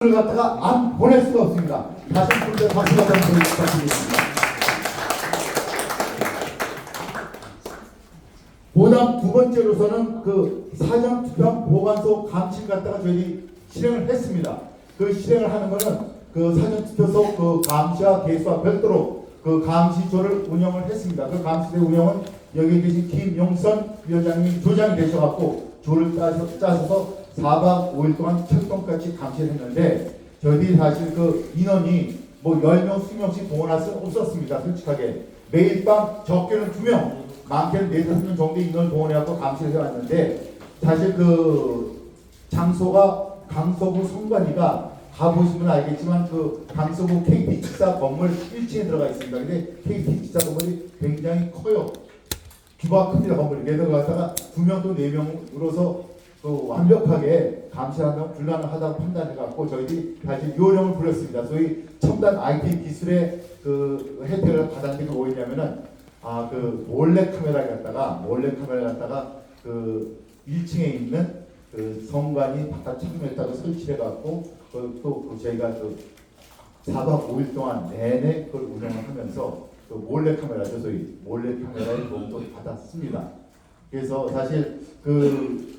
를 갖다가 안 보낼 수가 없습니다. 다시 한번 박수 부탁드리겠습니다. 보다 두 번째로서는 그 사전 투표 보관소 감시를 갖다가 저희들이 실행을 했습니다. 그 실행을 하는 것은 그 사전 투표소 그 감시와 개수와 별도로 그 감시조를 운영을 했습니다. 그 감시대 운영은 여기 계신 김용선 위원장님이 조장이 되셔갖고 조를 짜셔서 4박 5일 동안 철동같이 감시를 했는데 저희들이 사실 그 인원이 뭐 10명, 20명씩 동원할 수는 없었습니다. 솔직하게. 매일 밤 적게는 2명, 많게는 4-5명 정도의 인원을 동원해갖고 감시를 해왔는데 사실 그 장소가 강서구 성관이가 가보시면 알겠지만 그 강서구 KT 직사 건물 1층에 들어가 있습니다. 근데 KT 직사 건물이 굉장히 커요. 규모가 큽니다. 건물이. 그래서 갖다가 2명 또 4명으로서 그 완벽하게 감시하면 불가능하다고 판단해갖고 저희들이 사실 요령을 부렸습니다. 소위 첨단 IT 기술의 그 혜택을 받았는 게 뭐였냐면은 그 몰래 카메라를 갖다가 그 1층에 있는 그 성관이 바깥 창문에다가 설치해갖고 또 저희가 그 4박 5일 동안 내내 그걸 운영을 하면서 그 몰래 카메라죠. 소위 몰래 카메라의 도움도 받았습니다. 그래서 사실 그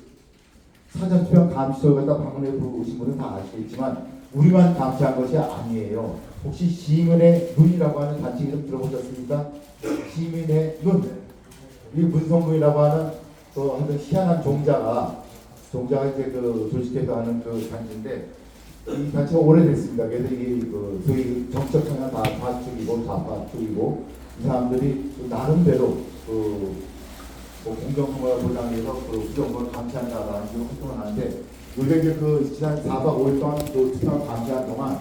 사전투표 감시소를 갖다 방문해 보신 분은 다 아시겠지만 우리만 감시한 것이 아니에요. 혹시 시민의 눈이라고 하는 단체 이름 들어보셨습니까? 시민의 눈. 이 문성군이라고 하는 또 하여튼 희한한 종자가 이제 그 조직해서 하는 그 단체인데 이 단체가 오래됐습니다. 그래서 이게 그 소위 정책 성향 다 좌쪽이고 좌파쪽이고 이 사람들이 나름대로 뭐 공정성을 보장해서 그 부정권을 감시한다라는 식으로 활동을 하는데 원래 이제 그 지난 4박 5일 동안 그 투표를 감시한 동안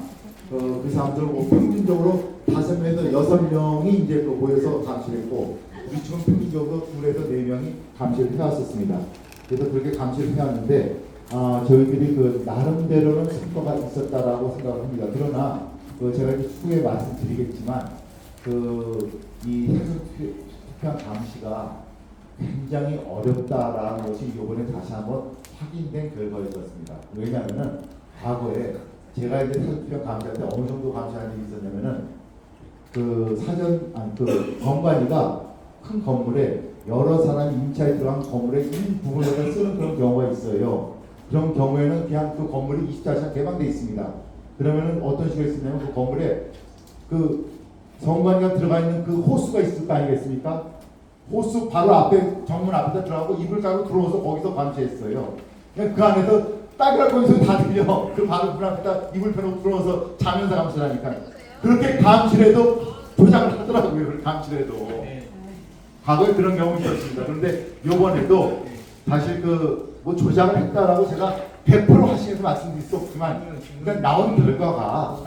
그 사람들 뭐 평균적으로 5명에서 6명이 이제 그 모여서 감시를 했고 우리 지금 평균적으로 2에서 4명이 감시를 해왔었습니다. 그래서 그렇게 감시를 해왔는데 저희들이 그 나름대로는 성과가 있었다라고 생각을 합니다. 그러나 제가 이제 추후에 말씀드리겠지만 이 해수 투표 감시가 굉장히 어렵다라는 것이 이번에 다시 한번 확인된 결과였습니다. 왜냐하면은 과거에 제가 이제 사전 감시할 때 어느 정도 감시하는 일이 있었냐면은 그 건관이가 큰 건물에 여러 사람이 임차에 들어간 건물의 일부분을 쓰는 그런 경우가 있어요. 그런 경우에는 그냥 그 건물이 24시간 개방되어 있습니다. 그러면은 어떤 식으로 있었냐면 그 건물에 그 정관이가 들어가 있는 그 호수가 있을 거 아니겠습니까? 호수 바로 앞에 정문 앞에다 들어가고 이불 깔고 들어와서 거기서 감시했어요. 그 안에서 따그락 거기서 다 들려. 그 바로 문 앞에다 이불 펴놓고 들어와서 자면서 감시를 하니까 그렇게 감시를 해도 조작을 하더라고요. 감시를 해도. 과거에 그런 경우 있었습니다. 그런데 요번에도 사실 뭐 조작을 했다라고 제가 100% 하시면서 말씀드릴 수 없지만 그러니까 나온 결과가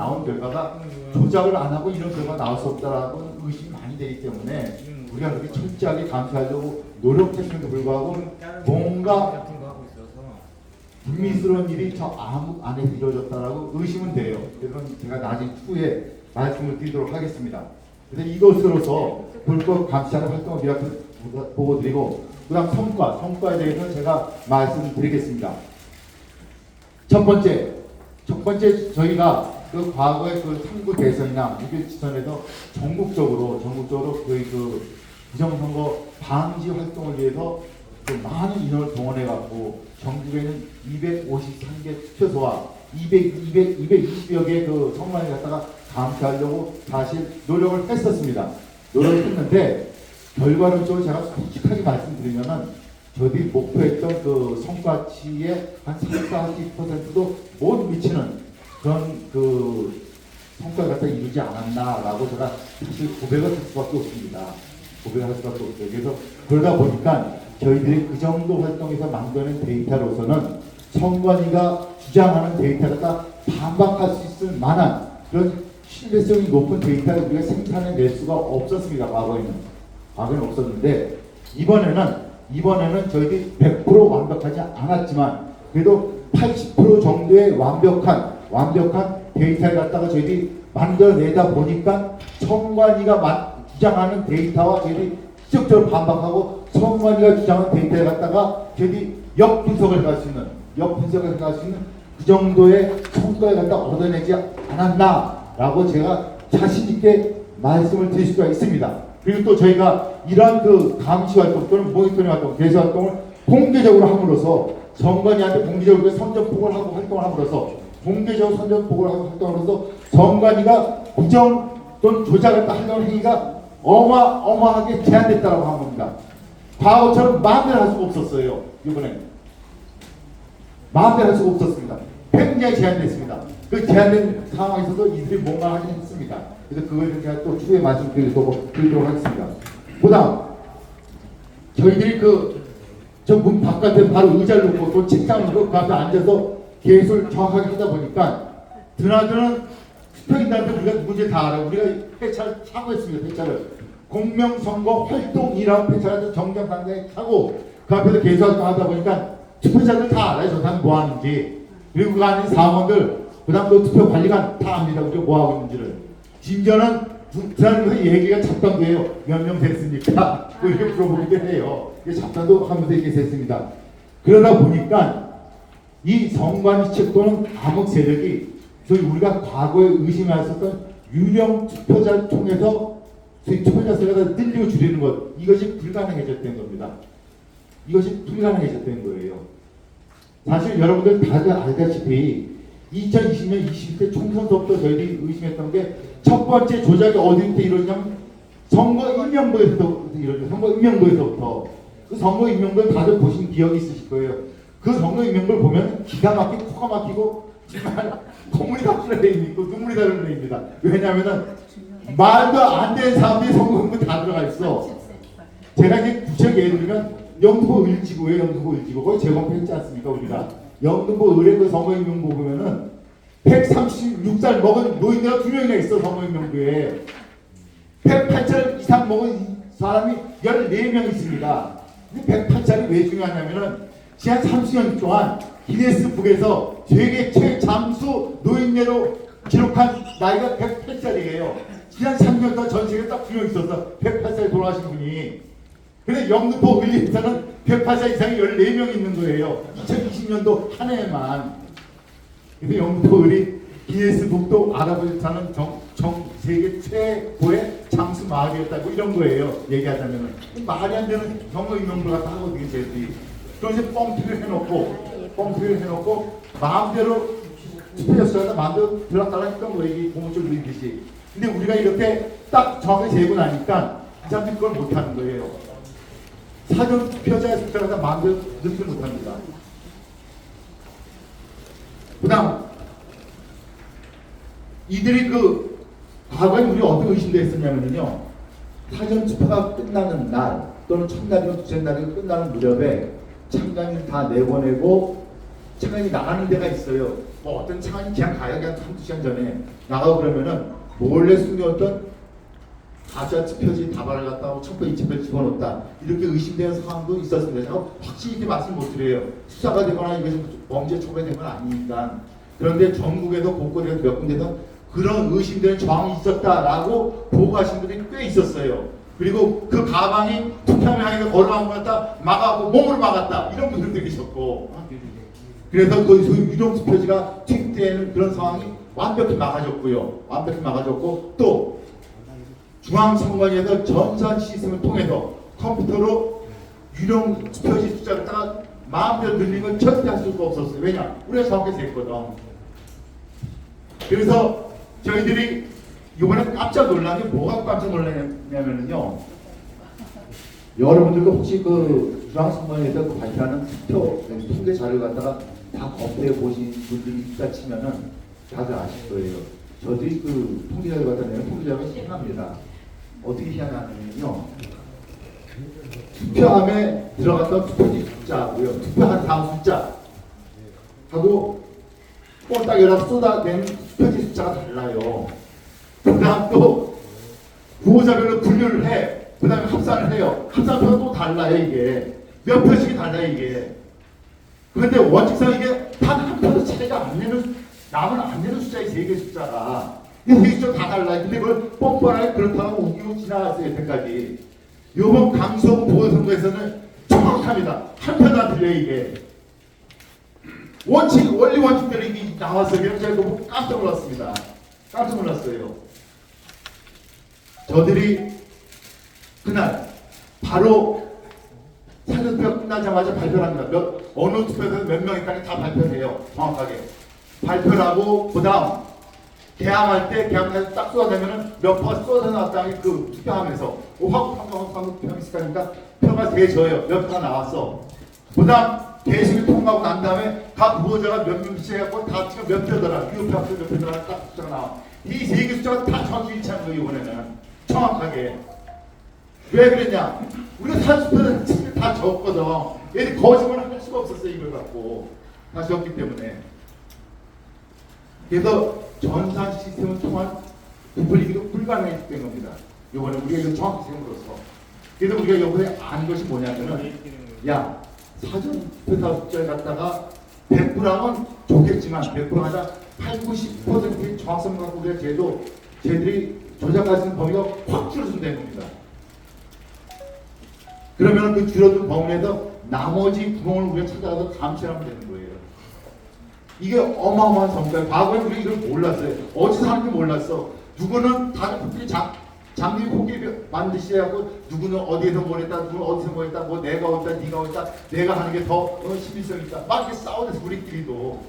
조작을 안 하고 이런 결과가 나올 수 없다라고 의심이 많이 되기 때문에 우리가 그렇게 철저하게 감시하려고 노력했음에도 불구하고 뭔가 불미스러운 일이 저 암흑 안에서 이루어졌다라고 의심은 돼요. 그래서 제가 나중에 후에 말씀을 드리도록 하겠습니다. 그래서 이것으로서 불법 감시하는 활동을 우리가 보고 드리고 그 다음 성과에 대해서는 제가 말씀드리겠습니다. 첫 번째 저희가 그 과거의 그 3구 대선이나 6.1 지선에서 전국적으로 저희 그 부정선거 방지 활동을 위해서 그 많은 인원을 동원해갖고 전국에 있는 253개 투표소와 220여 개 그 성관을 갖다가 감시하려고 사실 노력을 했었습니다. 노력을 했는데 결과론적으로 제가 솔직하게 말씀드리면은 저희들이 목표했던 그 성과치의 한 30-40%도 못 미치는 그런 그 성과를 갖다 이루지 않았나라고 제가 사실 고백을 할 수밖에 없습니다. 그래서 그러다 보니까 저희들이 그 정도 활동에서 만드는 데이터로서는 성관이가 주장하는 데이터가 다 반박할 수 있을 만한 그런 신뢰성이 높은 데이터를 우리가 생산해낼 수가 없었습니다. 과거에는 없었는데 이번에는 저희들이 100% 완벽하지 않았지만 그래도 80% 정도의 완벽한 데이터를 갖다가 저희들이 만들어내다 보니까 성관이가 주장하는 데이터와 저희들이 직접적으로 반박하고 성관이가 주장하는 데이터를 갖다가 저희들이 역분석을 할 수 있는 그 정도의 성과를 갖다 얻어내지 않았나라고 제가 자신 있게 말씀을 드릴 수가 있습니다. 그리고 또 저희가 이러한 그 감시 활동 또는 모니터링 활동, 개수 활동을 공개적으로 함으로써 정관이한테 공개적으로 선전포고를 하고 활동을 함으로써 공개적으로 선전포고를 하고 활동함으로써 정관이가 부정 또는 조작을 하려는 행위가 어마어마하게 제한됐다고 한 겁니다. 과거처럼 마음대로 할 수가 없었어요. 이번에 마음대로 할 수가 없었습니다. 굉장히 제한됐습니다. 그 제한된 상황에서도 이들이 뭔가 하긴 했습니다. 그래서 그거에 대해서 제가 또 추후에 말씀드리도록 하겠습니다. 그다음 저희들이 저 문 바깥에 바로 의자를 놓고 또 책상을 놓고 그 앞에 앉아서 개수를 정확하게 하다 보니까 드나드는 투표인단한테 우리가 누군지 다 알아요. 우리가 회차를 차고 했습니다. 회차를 공명선거 활동이라고 회차를 정정당당히 차고 그 앞에서 개수활동 하다 보니까 투표자들 다 알아요. 저 사람 뭐 하는지. 그리고 그 안에 사원들 그다음 그 투표 관리관 다 압니다. 우리가 뭐 하고 있는지를. 심지어는 그 사람들 얘기가 잡담돼요. 몇 명 됐습니까? 뭐 이렇게 물어보기도 해요. 잡담도 하면서 이렇게 됐습니다. 그러다 보니까 이 성관이측 또는 암흑 세력이 소위 우리가 과거에 의심했었던 유령 투표자를 통해서 소위 투표자 수가 늘리고 줄이는 것, 이것이 불가능해졌다는 겁니다. 이것이 불가능해졌다는 거예요. 사실 여러분들 다들 알다시피 2020년 20대 총선서부터 저희들이 의심했던 게 첫 번째 조작이 어디부터 이루어지냐면 선거인명부에서부터 이루어져요. 선거인명부에서부터. 그 선거인명부를 다들 보신 기억이 있으실 거예요. 그 선거인명부를 보면 기가 막히고 코가 막히고 정말 콧물이 다 흐르는 애입니다. 눈물이 다 흐르는 애입니다. 왜냐하면 말도 안 되는 사람들이 선거인명부 다 들어가 있어. 제가 이제 구체적으로 예를 들면 영등포 을지구예요. 영등포 을지구. 거기 재검표했지 않습니까 우리가. 영등포 을의 그 선거인명부 보면은 136살 먹은 노인네가 2명이나 있어. 선거인명부에 108살 이상 먹은 사람이 14명 있습니다. 108살이 왜 중요하냐면은 지난 30년 동안 기네스북에서 세계 최장수 노인네로 기록한 나이가 108살이에요. 지난 3년 동안 전 세계에 딱 2명 있었어. 108살에 돌아가신 분이. 근데 영등포 을리에서는 108살 이상이 14명 있는 거예요. 2020년도 한 해에만. 그래서 영등포 을이 기네스북도 알아보자는 세계 최고의 장수 마을이었다고 이런 거예요. 얘기하자면은 말이 안 되는 경험인명들 갖다 하거든요. 쟤들이. 그래서 뻥튀기를 해놓고 마음대로 투표자 수가 마음대로 들락달락 했던 거예요. 이게 고무줄 누이듯이. 근데 우리가 이렇게 딱 정확히 재고 나니까 이 사람들이 그걸 못하는 거예요. 사전 투표자의 숫자가 마음대로 넣지 못합니다. 그 다음 이들이 과거에 우리 어떤 의심도 했었냐면요. 사전 투표가 끝나는 날 또는 첫날이나 두째 날이 끝나는 무렵에 창간이 다 내보내고 창간이 나가는 데가 있어요. 뭐 어떤 창간이 그냥 가요. 그냥 한두 시간 전에 나가고 그러면은 몰래 숨겨왔던 가짜 투표지 다발을 갖다 하고 첩보 이첩을 집어넣었다. 이렇게 의심되는 상황도 있었습니다. 제가 확실히 이렇게 말씀 못 드려요. 수사가 되거나 이것이 범죄 초래된 건 아니니까. 그런데 전국에도 곳곳에서 몇 군데서 그런 의심되는 정황이 있었다라고 보고하신 분들이 꽤 있었어요. 그리고 그 가방이 투표함을 향해서 걸어간 것 같다 막아고 몸으로 막았다 이런 분들도 계셨고. 그래서 그 유령 투표지가 투입되는 그런 상황이 완벽히 막아졌고 또 중앙선관위에서 전산 시스템을 통해서 컴퓨터로 유령 투표지 숫자를 따라 마음대로 늘리는 건 절대 할 수가 없었어요. 왜냐? 우리가 정확히 쟀거든. 그래서 저희들이 이번에 깜짝 놀란 게 뭐가 깜짝 놀랐냐면요. 여러분들도 혹시 그 중앙선관위에서 발표하는 투표 통계 자료를 갖다가 다 검토해 보신 분들이 있다 치면은 다들 아실 거예요. 저들이 그 통계 자료 갖다 내는 통계 자료가 희한합니다. 어떻게 희한하냐면요. 투표함에 들어갔던 투표지 숫자고요. 투표한 다음 숫자 하고 꼴딱이라 쏟아낸 투표지 숫자가 달라요. 그 다음 또 후보자별로 분류를 해. 그 다음에 합산을 해요. 합산표가 또 달라요. 이게 몇 표씩이 달라요. 이게. 그런데 원칙상 이게 단 한 표도 차이가 안 내는 남은 안 내는 숫자의 세 개 숫자가 이 세 숫자 다 달라요. 근데 그걸 뻔뻔하게 그렇다고 우기고 지나갔어요. 여태까지. 이번 강서구 보궐선거에서는 정확합니다. 한 표도 안 틀려요. 이게. 원리 원칙들이 나왔어요. 제가 너무 깜짝 놀랐습니다. 깜짝 놀랐어요. 저들이 그날 바로 사전투표 끝나자마자 발표를 합니다. 어느 투표에서 몇 명일까지 다 발표를 해요. 정확하게. 발표를 하고, 그 다음, 개항할 때, 개항해서 딱 쏟아내면은 몇 퍼센트 쏟아나왔다는 그 투표하면서, 확 투표하면 있을 거니까 표가 세져요. 몇 표가 나왔어. 그 다음, 개식이 통과하고 난 다음에 각 후보자가 몇 명씩 해갖고 다 지금 몇 표더라. 유표합표 몇 표더라. 딱 숫자가 나와. 이 세 개 숫자가 다 정확히 일치하는 거예요, 이번에는. 정확하게. 왜 그랬냐? 우리가 사주표는 다 적거든. 얘들이 거짓말을 할 수가 없었어요. 이걸 갖고 다 적기 때문에. 그래서 전산 시스템을 통한 분리기도 불가능했기 때문입니다. 이번에 우리가 이거 정확히 생각으로서. 그래서 우리가 이번에 아는 것이 뭐냐면은, 야, 사전 투표 숫자를 갖다가 100%하면 좋겠지만 100%마다 80~90%의 정확성을 갖고 우리가 쟤들이 조작할 수 있는 범위가 확 줄어든다는 겁니다. 그러면 그 줄어든 범위에서 나머지 구멍을 우리가 찾아가서 감시하면 되는 거예요. 이게 어마어마한 성과예요. 과거에 우리가 이걸 몰랐어요. 어디서 하는지 몰랐어. 누구는 다른 분들이 장비 고기 만드시 해갖고 누구는 어디에서 뭘 했다, 누구는 어디서 뭐 했다, 뭐 내가 왔다, 네가 왔다, 내가 하는 게 더 신빙성 있다. 막 이렇게 싸우면서 우리끼리도.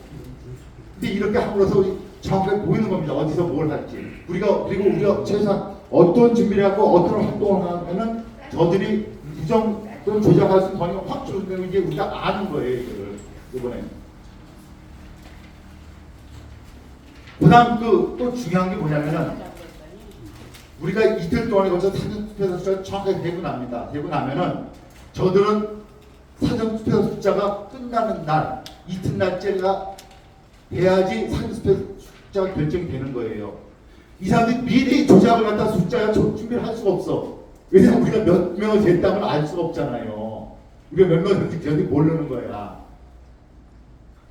근데 이렇게 함으로써 정확하게 보이는 겁니다. 어디서 뭘 할지. 그리고 우리가 최소한 어떤 준비를 하고 어떤 활동을 하면은 저들이 부정 또는 조작할 수 있는 범위가 확 줄어들면 이제 우리가 아는 거예요. 이거를 이번에. 그다음 또 중요한 게 뭐냐면은 우리가 이틀 동안에 걸쳐 사전투표 숫자가 정확하게 되고 납니다. 되고 나면은 저들은 사전투표 숫자가 끝나는 날 이튿날째가 돼야지 사전투표 숫자가 결정이 되는 거예요. 이 사람들이 미리 조작을 갖다 숫자가 준비를 할 수가 없어. 왜냐면 우리가 몇 명을 됐다면 알 수가 없잖아요. 우리가 몇 명을 됐는지 모르는 거야.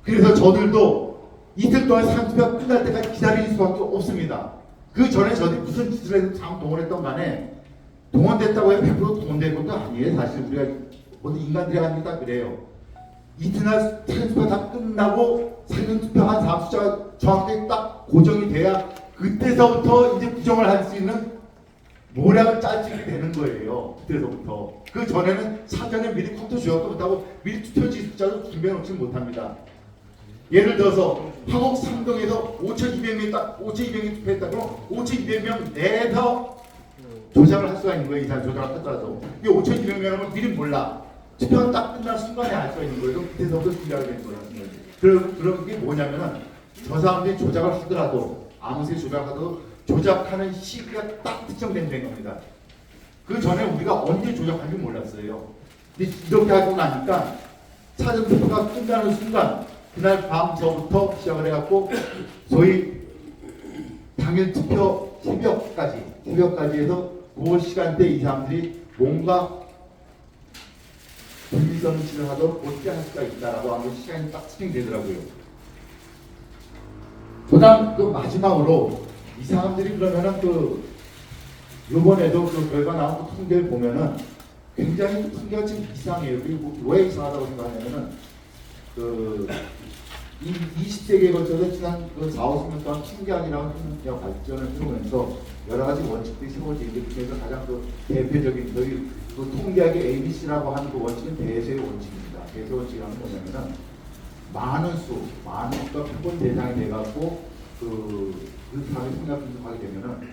그래서 저들도 이틀 동안 사전투표가 끝날 때까지 기다릴 수밖에 없습니다. 그 전에 저들이 무슨 짓을 해서 참 동원했던 간에 동원됐다고 해서 100% 동원된 것도 아니에요. 사실 우리가 모두 인간들이 아닙니다. 그래요. 이튿날 사전투표가 다 끝나고 사전투표한 사람 숫자가 정확하게 딱 고정이 돼야 그때서부터 이제 부정을 할 수 있는 모략을 짜지게 되는 거예요. 그때서부터. 그 전에는 사전에 미리 컴퓨터 조작도 못하고 미리 투표지 숫자도 준비해놓지 못합니다. 예를 들어서 화곡 상동에서 5,200명이 딱 5,200명이 투표했다. 그럼 5,200명 내에서 조작을 할 수가 있는 거예요. 이 사람 조작을 하더라도. 이게 5,200명이라면 미리 몰라. 투표가 딱 끝난 순간에 알 수가 있는 거예요. 그때서부터 준비하게 되는 거예요. 그런 게 뭐냐면은 저 사람들이 조작을 하더라도 아무리 조작하도 조작하는 시기가 딱 특정된다는 겁니다. 그 전에 우리가 언제 조작하는지 몰랐어요. 근데 이렇게 하고 나니까 사전투표가 끝나는 순간 그날 밤 저부터 시작을 해갖고 소위 당일 투표 새벽까지 해서 그 시간대 이 사람들이 뭔가 불미스러운 짓을 하도록 어떻게 할 수가 있다라고 하는 시간이 딱 스팅되더라고요. 그다음 그 마지막으로 이 사람들이 그러면은 요번에도 그 결과 나온 그 통계를 보면은 굉장히 통계가 좀 이상해요. 그리고 왜 이상하다고 생각하냐면은 이 20세기에 걸쳐서 지난 4~5~10년 동안 신기한이라는 통계가 발전을 해오면서 여러 가지 원칙들이 세워지는 게 중에서 가장 대표적인 저희 통계학의 ABC라고 하는 그 원칙은 대세의 원칙입니다. 대세 원칙이라는 건 뭐냐면은 많은 수가 표본 대상이 돼갖고 그 사람이 생각 분석하게 되면은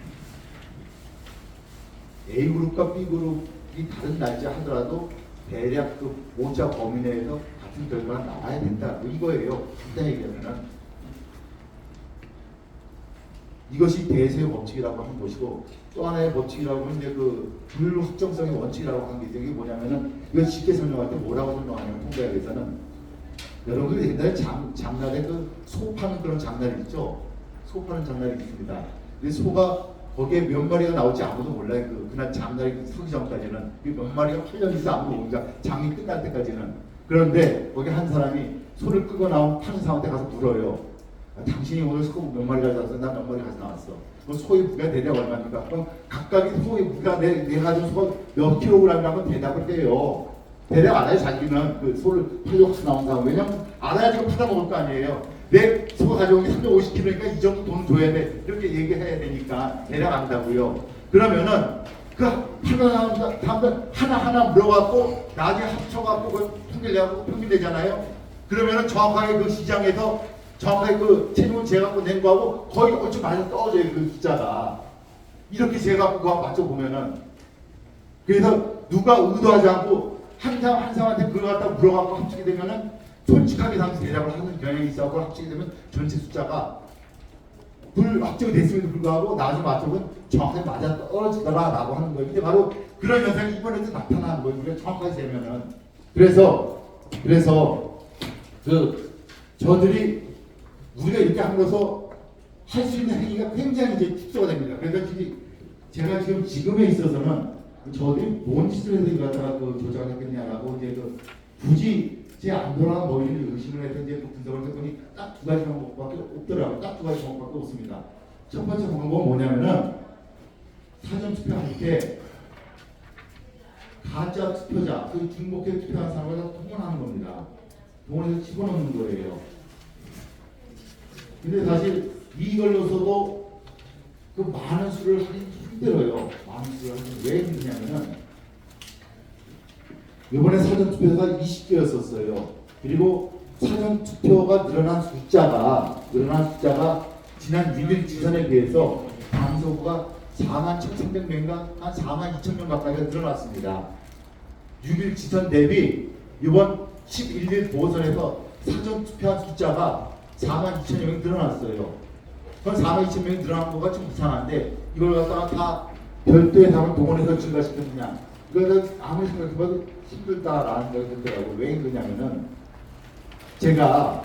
A 그룹과 B 그룹이 다른 날짜 하더라도 대략 그 오차 범위 내에서 같은 결과가 나와야 된다. 이거예요. 간단히 얘기하면은 이것이 대세의 법칙이라고 하는 것이고 또 하나의 법칙이라고 하는 게 그 불확정성의 원칙이라고 하는 게 이게 뭐냐면은 이거 쉽게 설명할 때 뭐라고 설명하냐면 통계학에서는 여러분들이 옛날에 장날에 소 파는 그런 장날이 있죠. 소 파는 장날이 있습니다. 근데 소가 거기에 몇 마리가 나올지 아무도 몰라요. 그날 장날이 서기 전까지는 몇 마리가 팔렸는지 아무도 모르니까 장이 끝날 때까지는. 그런데 거기 한 사람이 소를 끄고 나온 파는 사람한테 가서 물어요. 당신이 오늘 소 몇 마리 가져왔어? 난 몇 마리 가져 나왔어. 그 소의 무게가 대략 얼마입니까? 그럼 각각의 소의 무게가 내 가진 소가 몇 킬로그램이라고 대답을 해요. 대략 알아요. 자기는 그 소를 팔려고 나온 사람. 왜냐면 알아야 지금 팔아먹을 거 아니에요. 내 소 가져온 게 350kg니까 이 정도 돈 줘야 돼. 이렇게 얘기해야 되니까 대략 안다고요. 그러면은 그 팔아나온 사람들 하나하나 물어갖고 나중에 합쳐갖고 그 통일내고 평균되잖아요. 그러면은 정확하게 그 시장에서 정확하게 그 체중을 재갖고 낸 거하고 거의 얼추 맞아 떨어져요. 그 숫자가. 이렇게 재갖고 그거 맞춰보면은. 그래서 누가 의도하지 않고 한 사람한테 그걸 갖다 물어갖고 합치게 되면은 솔직하게 당시 대답을 하는 경향이 있어서 합치게 되면 전체 숫자가 합치게 됐음에도 불구하고 나중에 맞춰보면 정확하게 맞아 떨어지더라라고 하는 거예요. 이게 바로 그런 현상이 이번에도 나타나는 거예요. 우리가 정확하게 재면은. 그래서 그 저들이 우리가 이렇게 함으로써 할 수 있는 행위가 굉장히 이제 축소가 됩니다. 그래서 제가 지금에 있어서는 저들이 뭔 짓을 해서 이거 갖다가 그 조작을 했겠냐라고 이제 그 굳이 제 안 돌아간 머리를 의심을 해서 이제 분석을 해보니 딱 두 가지 방법밖에 없더라고요. 딱 두 가지 방법밖에 없습니다. 첫 번째 방법은 뭐냐면은 사전 투표할 때 가짜 투표자, 그 중복해 투표한 사람을 통원하는 겁니다. 동원해서 집어넣는 거예요. 근데 사실 이걸로서도 그 많은 수를 하기 힘들어요. 많은 수를 하기 왜 힘드냐면은 이번에 사전투표가 20개였었어요. 그리고 사전투표가 늘어난 숫자가 지난 6일 지선에 비해서 당소구가 41,300명인가 한 42,000명 가까이가 늘어났습니다. 6일 지선 대비 이번 11일 보선에서 사전투표한 숫자가 42,000명이 늘어났어요. 그건 42,000명이 늘어난 거가 좀 이상한데 이걸 갖다가 다 별도의 사람을 동원해서 증가시켰느냐. 이거는 아무리 생각해봐도 힘들다라는 걸 듣더라고요. 왜 힘드냐면은 제가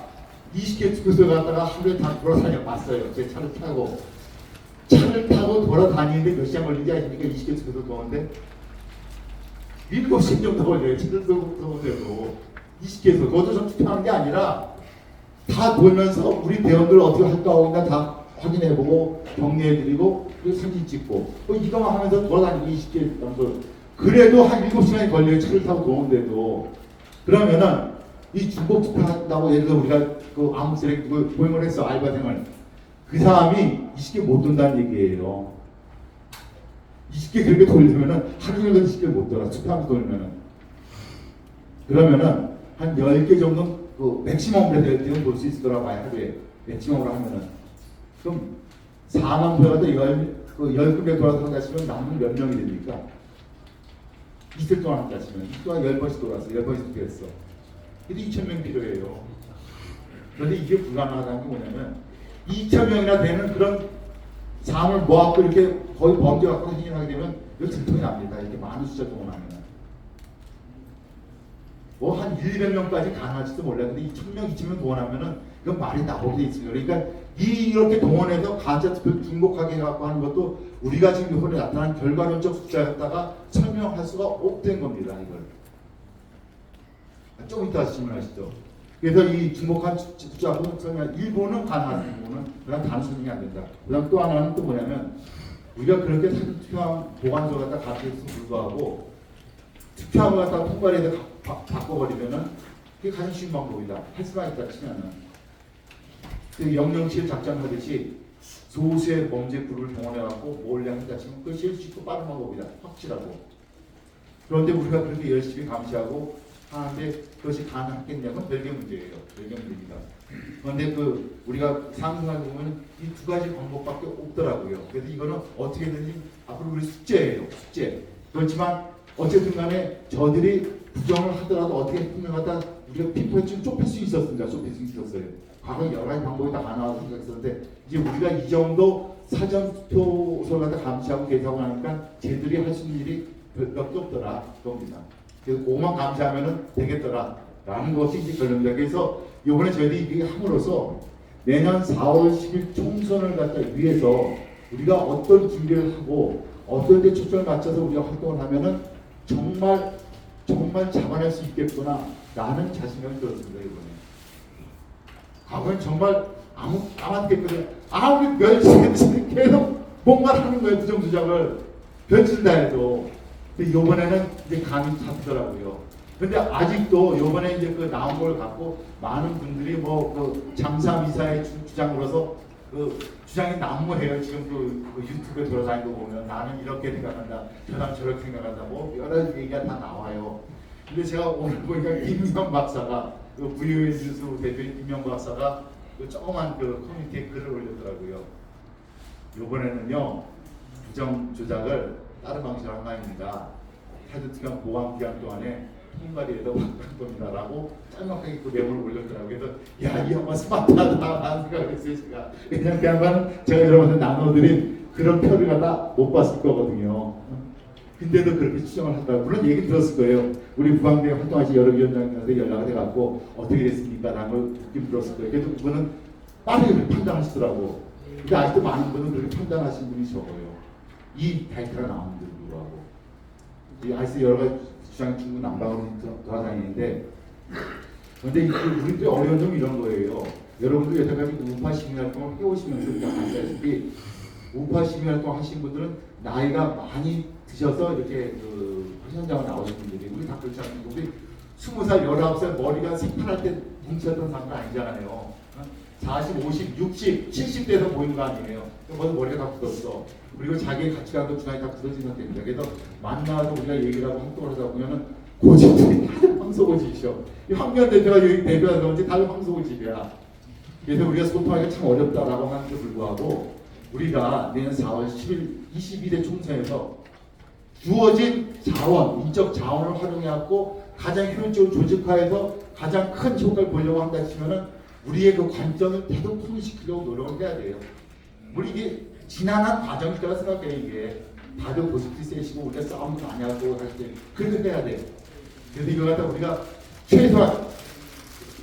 20개 투표소에 갔다가 하루에 다 돌아다녀 봤어요. 제 차를 타고 돌아다니는데 몇 시간 걸리지 아십니까? 20개 투표소 도는데 7시간 정도 걸려요. 차를 도는데도 20개에서 그것도 좀 투표하는 게 아니라 다 돌면서 우리 대원들 어떻게 할까 하고 다 확인해보고 격리해드리고 그리고 사진 찍고 이거만 하면서 돌아다니고 20개 정도 그래도 한 7시간이 걸려요. 차를 타고 도는데도. 그러면은 이 중복 투표한다고 예를 들어 우리가 그 아무 쓰레기 고용을 했어. 알바생을. 그 사람이 20개 못 돈다는 얘기예요. 20개 그렇게 돌리면은 하루 종일 20개 못 돌아. 투표하면서 돌리면은. 그러면은 한 10개 정도 그 맥시멈으로 될 때는 볼 수 있을 거라고 봐요. 하루에. 맥시멈으로 하면은. 그럼 4만 표가 더 10군데 돌아서 가시면 남은 몇 명이 됩니까? 이틀 동안 한다 치면 이틀 동안 10번씩 돌았어. 10번씩 투표했어. 근데 2,000명 필요해요. 그런데 이게 불가능하다는 게 뭐냐면 2,000명이나 되는 그런 사람을 모아갖고 이렇게 거의 범죄 갖고 행위하게 되면 이거 들통이 납니다. 이렇게 많은 숫자 동원하면. 뭐 한 1,200명까지 가능할지도 몰라요. 근데 1,000명, 2,000명 동원하면은 그건 말이 나오게 돼 있습니다. 그러니까 이렇게 동원해서 가짜 투표 중복하게 해갖고 하는 것도 우리가 지금 이번에 나타난 결과론적 숫자였다가 설명할 수가 없된 겁니다. 이걸. 좀 이따 질문하시죠. 그래서 이 중복한 숫자하고 설명 일부는 가능한 일부는 그다음 단순히 안 된다. 그다음 또 하나는 또 뭐냐면 우리가 그렇게 사전 투표한 보관소 갖다 가지고 불구하고 투표함을 갖다가 통과해서 바꿔버리면은 그게 가장 쉬운 방법이다. 할 수가 있다 치면은. 그 영영실 작전하듯이 소수의 범죄 그룹을 동원해갖고 몰래 한다 치면 그것이 제일 쉽고 빠른 방법이다. 확실하고. 그런데 우리가 그렇게 열심히 감시하고 하는데 그것이 가능하겠냐면 별개 문제예요. 별개 문제입니다. 그런데 그 우리가 상승하게 보면 이 두 가지 방법밖에 없더라고요. 그래서 이거는 어떻게든지 앞으로 우리 숙제예요. 숙제. 그렇지만 어쨌든 간에 저들이 부정을 하더라도 어떻게 했냐마다 우리가 핀포인트 좁힐 수 있었습니다. 좁힐 수 있었어요. 과거 여러 가지 방법이 다 가능하다고 생각했었는데 이제 우리가 이 정도 사전 투표소를 갖다 감시하고 개사하고 나니까 쟤들이 할 수 있는 일이 몇 개 없더라 겁니다. 그래서 그것만 감시하면은 되겠더라라는 것이 이제 결론입니다. 그래서 이번에 저희들이 이게 함으로써 내년 4월 10일 총선을 갖다 위해서 우리가 어떤 준비를 하고 어떤 데 초점을 맞춰서 우리가 활동을 하면은 정말 잡아낼 수 있겠구나라는 자신감이 들었습니다. 이번에. 과거엔 정말 아무한테 했거든요. 우리 멸치했지 계속 뭔가 하는 거예요. 부정주장을 펼친다 해도. 근데 이번에는 이제 감이 잡히더라고요. 근데 아직도 요번에 이제 그 나온 걸 갖고 많은 분들이 뭐 그 장사미사의 주장으로서 그 주장이 난무해요. 지금 그 유튜브에 돌아다니는 거 보면 나는 이렇게 생각한다, 저는 저렇게 생각한다, 뭐 여러 가지 얘기가 다 나와요. 근데 제가 오늘 보니까 김명 박사가 그 VOS 뉴스 대표인 김명 박사가 그 조그만 그 커뮤니티에 글을 올렸더라고요. 요번에는요 부정 조작을 다른 방식으로 한 거 아닙니다. 타겟특강 보관 기간 동안에 통과리에다 확보할 겁니다라고 짤막하게 그 메모를 올렸더라고요. 그래서 야, 이 양반 스마트하다라는 생각을 했어요. 제가 그냥 그 양반은 제가 여러분한테 나눠드린 그런 표를 갖다 못 봤을 거거든요. 근데도 그렇게 추정을 하더라고요. 물론 얘기 들었을 거예요. 우리 부방대 활동하신 여러 위원장님한테 연락을 해갖고 어떻게 됐습니까? 라는 걸 듣긴 들었을 거예요. 그래도 그분은 빠르게 판단하시더라고. 근데 아직도 많은 분은 그렇게 판단하신 분이 적어요. 이 데이터가 나오는데도 불구하고. 아직도 여러 가지 주장이 중국 남방으로 돌아다니는데, 근데 우리들이 어려운 점이 이런 거예요. 여러분들 여태까지 우파 시민 활동을 해오시면서 우리가 아시다시피 우파 시민 활동 하신 분들은 나이가 많이 드셔서 이렇게 그 현장을 나오신 분들이, 우리 다 그렇지 않습니까? 우리 20살, 19살 머리가 새파랄 때 뭉쳤던 사람은 아니잖아요. 40, 50, 60, 70대에서 보이는 거 아니에요. 그래서 머리가 다 굳었어. 그리고 자기의 가치관도 주장이 다 굳어지는 됩니다. 그래서 만나서 우리가 얘기를 하고 활동을 하다 보면은 고집들이 다들 황소고집이죠. 이 황교안 대표가 여기 대표하는 건지 다들 황소고집이야. 그래서 우리가 소통하기가 참 어렵다라고 하는데 불구하고 우리가 내년 4월 10일 22대 총선에서 주어진 자원, 인적 자원을 활용해갖고 가장 효율적으로 조직화해서 가장 큰 효과를 보려고 한다 치면은 우리의 그 관점을 계속 통일시키려고 노력을 해야 돼요. 우리 이게 지난한 과정일 거라 생각해요. 이게 다들 고집이 세시고 우리가 싸움도 많이 하고 할 때 그렇게 해야 돼. 그래서 이걸 갖다 우리가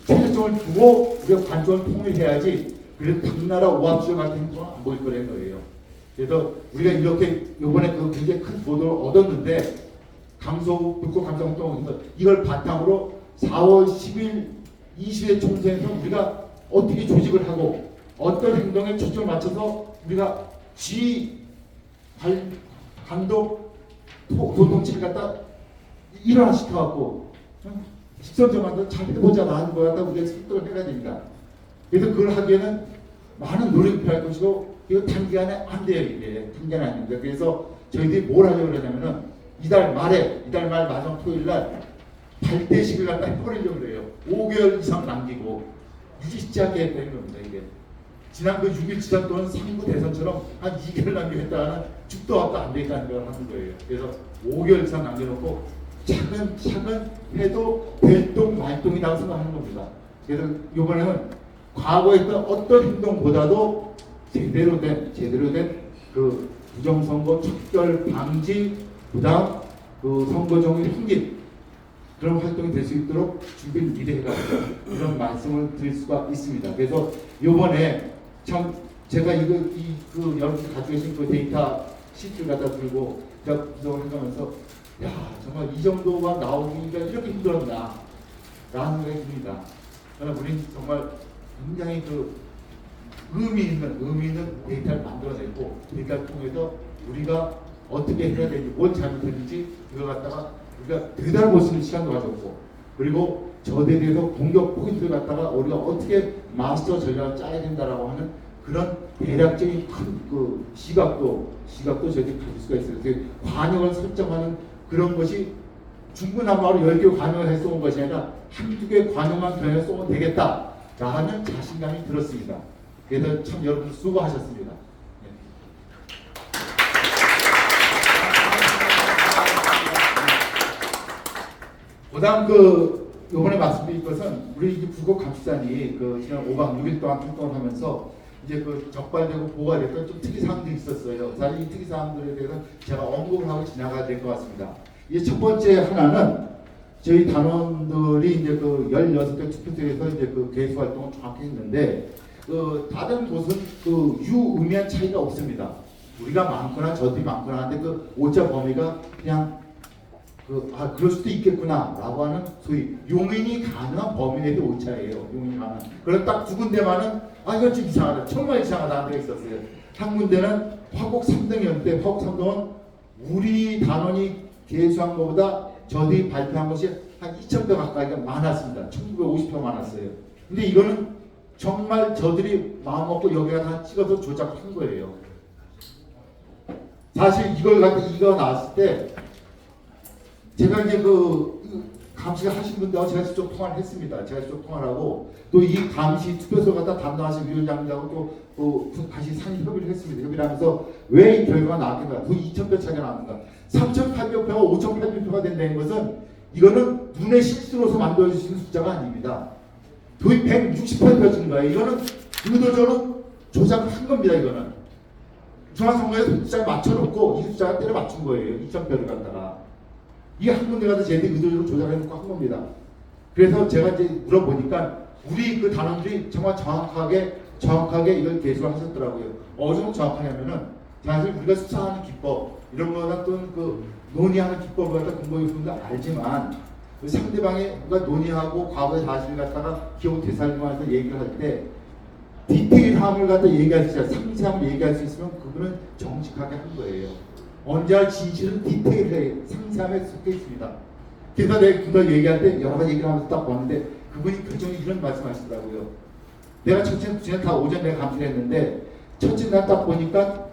최소점을 두고 우리가 관점을 통일해야지. 그래서 당나라 오합지졸 같은 행동은 안 보일 거라는 거예요. 그래서 우리가 이렇게 이번에 그 굉장히 큰 보도를 얻었는데 강서 북구 감정운동에서 이걸 바탕으로 4월 10일 20일 총선에서 우리가 어떻게 조직을 하고 어떤 행동에 초점을 맞춰서 우리가 감독 도통치를 갖다 일어나시켜갖고 직선정한도 잘 해보자 라는 거 갖다 우리가 속도를 해야 됩니다. 그래서 그걸 하기에는 많은 노력이 필요할 것이고 이거 단기간에 안 돼요. 이게 단기간에 안 됩니다. 그래서 저희들이 뭘 하려고 그러냐면은 이달 말 마지막 토요일날 발대식을 갖다 해버리려고 그래요. 5개월 이상 남기고 유지시하게 되는 겁니다. 이게 지난 그 6일 지난 동안 상부 대선처럼 한 2개월 남기고 했다가는 죽도 밥도 안 되겠다는 걸 하는 거예요. 그래서 5개월 이상 남겨놓고 차근차근 해도 될동 말동이라고 생각하는 겁니다. 그래서 이번에는 과거에 했던 어떤 행동보다도 제대로 된 그 부정선거 척결 방지, 그다음 그 선거정의 힘긴 그런 활동이 될 수 있도록 준비를 미리 해가지고 이런 말씀을 드릴 수가 있습니다. 그래서 이번에 참 제가 그 여러분들 가지고 계신 그 데이터 시트를 갖다 들고 제가 구성을 해가면서 야 정말 이 정도가 나오기가 이렇게 힘들었나 라는 생각이 듭니다. 그러나 우린 정말 굉장히 그 의미 있는 데이터를 만들어냈고 데이터를 통해서 우리가 어떻게 해야 되는지 뭘 잘못했는지 그걸 갖다가 우리가 되돌아볼 수 있는 시간도 가졌고 그리고 저에 대해서 공격 포인트를 갖다가 우리가 어떻게 마스터 전략을 짜야 된다라고 하는 그런 대략적인 큰 그 시각도 저희들이 가질 수가 있어요. 그래서 관역을 설정하는 그런 것이 중구난방으로 10개 관역을 해서 온 것이 아니라 한두 개 관역만 변해서 쏘면 되겠다라는 자신감이 들었습니다. 그래서 참 여러분 수고하셨습니다. 그다음 요번에 말씀드릴 것은 우리 이제 국어감시단이 지난 5박 6일 동안 활동을 하면서 이제 적발되고 보고가 됐던 좀 특이사항들이 있었어요. 사실 이 특이사항들에 대해서 제가 언급을 하고 지나가야 될 것 같습니다. 이제 첫 번째 하나는 저희 단원들이 이제 16개 투표소에서 이제 개수 활동을 정확히 했는데 다른 곳은 유의미한 차이가 없습니다. 우리가 많거나 저들이 많거나 하는데 오차 범위가 그냥 그럴 수도 있겠구나 라고 하는 소위 용인이 가능한 범위 내의 오차예요. 용인이 가능한. 그럼 딱 두 군데만은 이건 좀 이상하다. 정말 이상하다 하는 데가 있었어요. 한 군데는 화곡 3등이었는데 화곡 3등은 우리 단원이 개수한 것보다 저들이 발표한 것이 한 2,000표 가까이가 많았습니다. 1,950표 많았어요. 근데 이거는 정말 저들이 마음먹고 여기가 다 찍어서 조작한 거예요. 사실 이걸 갖다 이거 나왔을 때 제가 이제 감시를 하신 분들하고 제가 직접 통화를 했습니다. 제가 직접 통화를 하고 또 이 감시 투표소 갖다 담당하신 위원장님하고 또 다시 상의 협의를 했습니다. 협의를 하면서 왜 이 결과가 나왔는가? 그 2,000표 차이가 나왔는가? 3,800표가 5,800표가 된다는 것은 이거는 눈의 실수로서 만들어주신 숫자가 아닙니다. 거의 168표 준 거예요. 이거는 의도적으로 조작을 한 겁니다. 이거는 중앙선거에서 숫자를 맞춰놓고 이 숫자가 때려 맞춘 거예요. 2,000표를 갖다가 이게 한 군데 가서 쟤네들이 의도적으로 조작해놓고 한 겁니다. 그래서 제가 이제 물어보니까 우리 그 단원들이 정말 정확하게 이걸 개수를 하셨더라고요. 어느 정도 정확하냐면은 사실 우리가 수사하는 기법 이런 거나 또는 논의하는 기법을 갖다 공부해보는 건 알지만 상대방이 논의하고 과거의 사실을 갖다가 기억 되살림하면서 얘기를 할 때 디테일함을 갖다 얘기할 수 있어요. 상세함을 얘기할 수 있으면 그거는 정직하게 한 거예요. 언제나 진실은 디테일에 상세함에 속해 있습니다. 그래서 내가 그걸 얘기할 때 여러 가지 얘기를 하면서 딱 보는데 그분이 표정이 이런 말씀하시더라고요. 내가 첫째, 두째 다 오전 내가 감시를 했는데 첫째 날 딱 보니까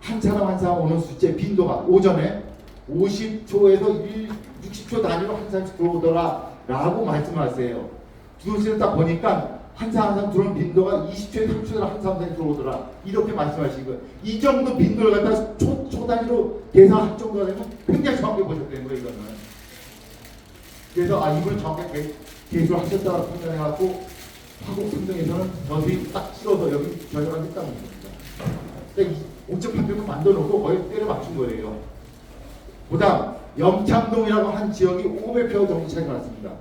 한 사람 한 사람 오는 숫자 빈도가 오전에 50초에서 60초 단위로 한 사람씩 들어오더라 라고 말씀하세요. 두번째는 딱 보니까 한 사람 한 사람 들어오는 빈도가 20초에 30초에 한 사람 들어오더라 이렇게 말씀하시고 이 정도 빈도를 갖다 초 단위로 계산할 정도가 되면 굉장히 정확하게 보셨다는 거예요. 이거는. 그래서 이걸 정확하게 계산을 하셨다고 판단해갖고 화곡 선정에서는 저들이 딱 찍어서 여기 결정을 했다는 겁니다. 그러니까 5.8표를 만들어놓고 거의 때려 맞춘 거예요. 그다음 영창동이라고 한 지역이 500표 정도 차이가 났습니다.